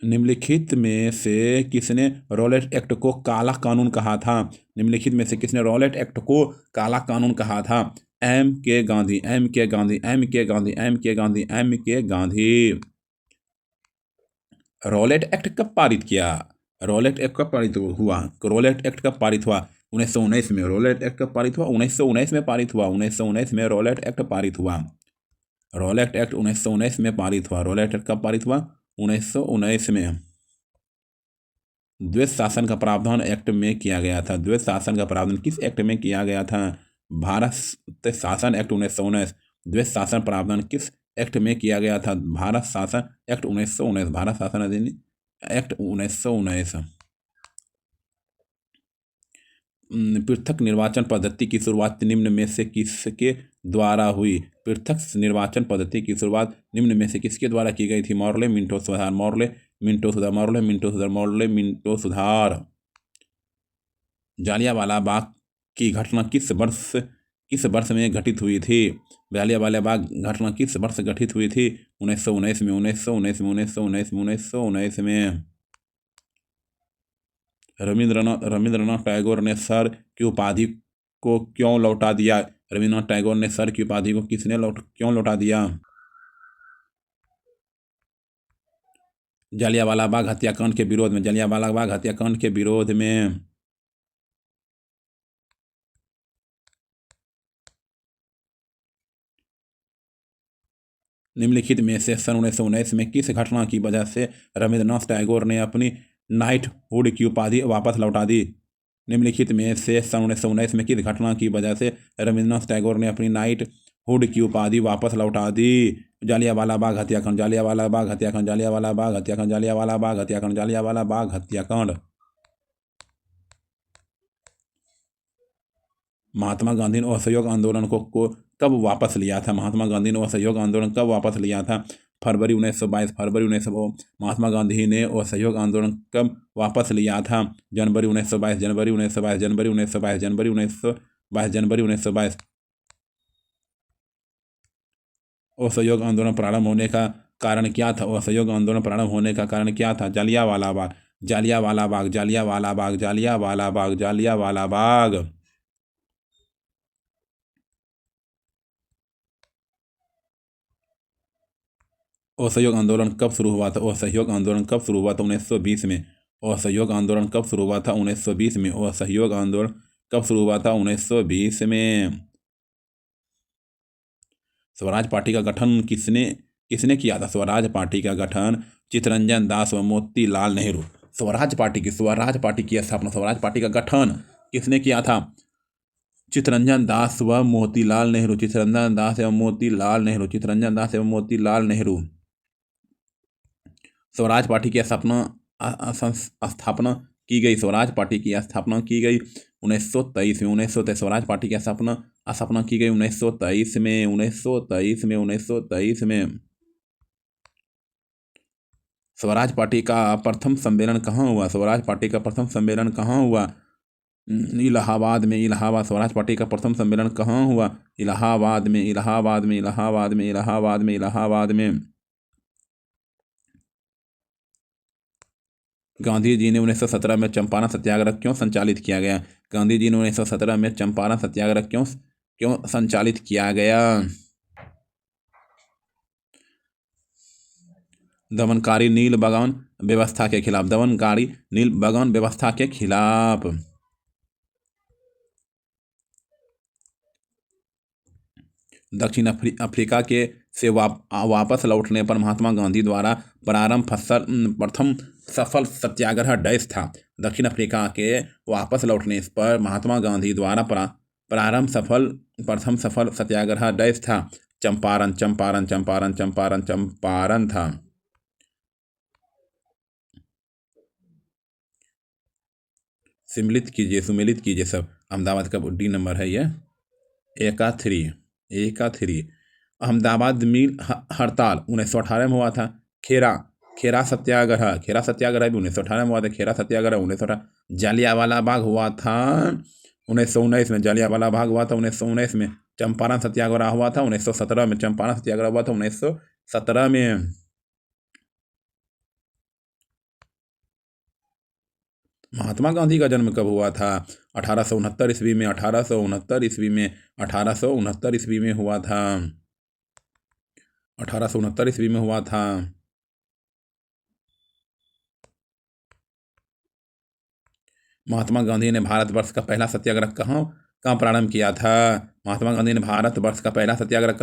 निम्नलिखित में से किसने रॉलेट एक्ट को काला कानून कहा था? निम्नलिखित में से किसने रॉलेट एक्ट को काला कानून कहा था? एम के गांधी, एम के गांधी, एम के गांधी, एम के गांधी, एम के गांधी। रॉलेट एक्ट कब पारित किया? रॉलेट एक्ट कब पारित हुआ? रॉलेट एक्ट कब पारित हुआ? 1919 में। रॉलेट एक्ट कब पारित हुआ? 1919 में पारित हुआ। 1919 में रॉलेट एक्ट पारित हुआ। रॉलेट एक्ट 1919 में पारित हुआ। रॉलेट एक्ट कब पारित हुआ? 1919 में। द्वैत शासन का प्रावधान एक्ट में किया गया था। द्वैत शासन का प्रावधान किस एक्ट में किया गया था? भारत शासन एक्ट 1919। द्वैत शासन प्रावधान किस एक्ट में किया गया था? भारत शासन एक्ट 1919। भारत शासन अधिनियम एक्ट 1919। पृथक निर्वाचन पद्धति की शुरुआत निम्न में से किसके द्वारा हुई? पृथक निर्वाचन पद्धति की शुरुआत निम्न में से किसके द्वारा की गई थी? मॉर्ले, मिंटो, सुधार। मॉर्ले, मिंटो, सुधार। मॉर्ले, मिंटो, सुधार। मॉर्ले, मिंटो, सुधार। जालियांवाला बाग की घटना किस वर्ष में घटित हुई थी? जालियांवाला बाग घटना किस वर्ष घटित हुई थी? 1919 में। 1919 में। 1919 में। 1919 में। रविंद्रनाथ टैगोर ने सर की उपाधि को क्यों लौटा दिया? रविंद्रनाथ टैगोर ने सर की उपाधि को क्यों लौटा दिया? जालियांवाला बाग हत्याकांड के विरोध में। जालियांवाला बाग हत्याकांड के विरोध में। निम्नलिखित में से सन 1919 में किस घटना की वजह से रविंद्रनाथ टैगोर ने अपनी नाइटहुड की उपाधि वापस लौटा दी? निम्नलिखित में से सन 1919 में किस घटना की वजह से रविंद्रनाथ टैगोर ने अपनी नाइटहुड की उपाधि वापस लौटा दी? जालियांवाला बाग हत्याकांड। जालियांवाला बाग हत्याकांड। जालियांवाला बाग हत्याकांड। जालियांवाला बाग हत्याकांड। जालियांवाला बाग हत्याकांड। महात्मा गांधी ने असहयोग आंदोलन को कब वापस लिया था? महात्मा गांधी ने असहयोग आंदोलन कब वापस लिया था? फरवरी 1922। फरवरी 1900। महात्मा गांधी ने असहयोग आंदोलन कब वापस लिया था? जनवरी 1922। जनवरी 1922। जनवरी 1922। जनवरी 1922। जनवरी 1922। असहयोग आंदोलन प्रारंभ होने का कारण क्या था? असहयोग आंदोलन प्रारंभ होने का कारण क्या था? जालियांवाला बाग। जालियांवाला बाग। जालियांवाला बाग। जालियांवाला बाग। जालियांवाला बाग। असहयोग आंदोलन कब शुरू हुआ था? असहयोग आंदोलन कब शुरू हुआ था? 1920 में। असहयोग आंदोलन कब शुरू हुआ था? 1920 में। असहयोग आंदोलन कब शुरू हुआ था? 1920 में। स्वराज पार्टी का गठन किसने किसने किया था? स्वराज पार्टी का गठन चित्तरंजन दास व मोतीलाल नेहरू। स्वराज पार्टी की स्थापना, स्वराज पार्टी का गठन किसने किया था? चित्तरंजन दास व मोतीलाल नेहरू। चित्तरंजन दास एवं मोतीलाल नेहरू। चित्तरंजन दास एवं मोतीलाल नेहरू। स्वराज पार्टी की स्थापना की गई। स्वराज पार्टी की स्थापना की गई 1923 में। 1923। स्वराज पार्टी की स्थापना की गई 1923 में। 1923 में। 1923 में। स्वराज पार्टी का प्रथम सम्मेलन कहाँ हुआ? स्वराज पार्टी का प्रथम सम्मेलन कहाँ हुआ? इलाहाबाद में। इलाहाबाद। स्वराज पार्टी का प्रथम सम्मेलन कहाँ हुआ? इलाहाबाद में। इलाहाबाद में। इलाहाबाद में। इलाहाबाद में। इलाहाबाद में। गांधी जी ने 1917 में चंपारण सत्याग्रह क्यों संचालित किया गया? गांधी जी ने 1917 में चंपारण सत्याग्रह क्यों क्यों संचालित किया गया? दमनकारी नील बगान व्यवस्था के खिलाफ। दमनकारी नील बगान व्यवस्था के खिलाफ। अफ्रीका के से वापस लौटने पर महात्मा गांधी द्वारा प्रथम सफल सत्याग्रह डैश था। दक्षिण अफ्रीका के वापस लौटने पर महात्मा गांधी द्वारा प्रथम सफल सत्याग्रह डैश था। चंपारण चंपारण चंपारण चंपारण चंपारण था। सुमिलित कीजिए सब। अहमदाबाद का डी नंबर है ये, ए का 3। अहमदाबाद मिल हड़ताल 1918 में हुआ था। खेरा सत्याग्रह भी 1918 में हुआ था। खेरा सत्याग्रह 1918। जालियांवाला बाग हुआ था 1919 में। जालियांवाला बाग हुआ था 1919 में। चंपारण सत्याग्रह हुआ था 1917 में। चंपारण सत्याग्रह हुआ था 1917 में। महात्मा गांधी का जन्म कब हुआ था? 1869 ईस्वी में। 1869 ईस्वी में। 1869 ईस्वी में हुआ था। 1869 ईस्वी में हुआ था। महात्मा गांधी ने भारतवर्ष का पहला सत्याग्रह कहाँ प्रारंभ किया था? महात्मा गांधी ने भारतवर्ष का पहला सत्याग्रह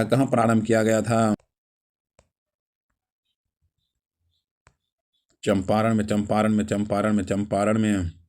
कहाँ प्रारंभ किया गया था? चंपारण में।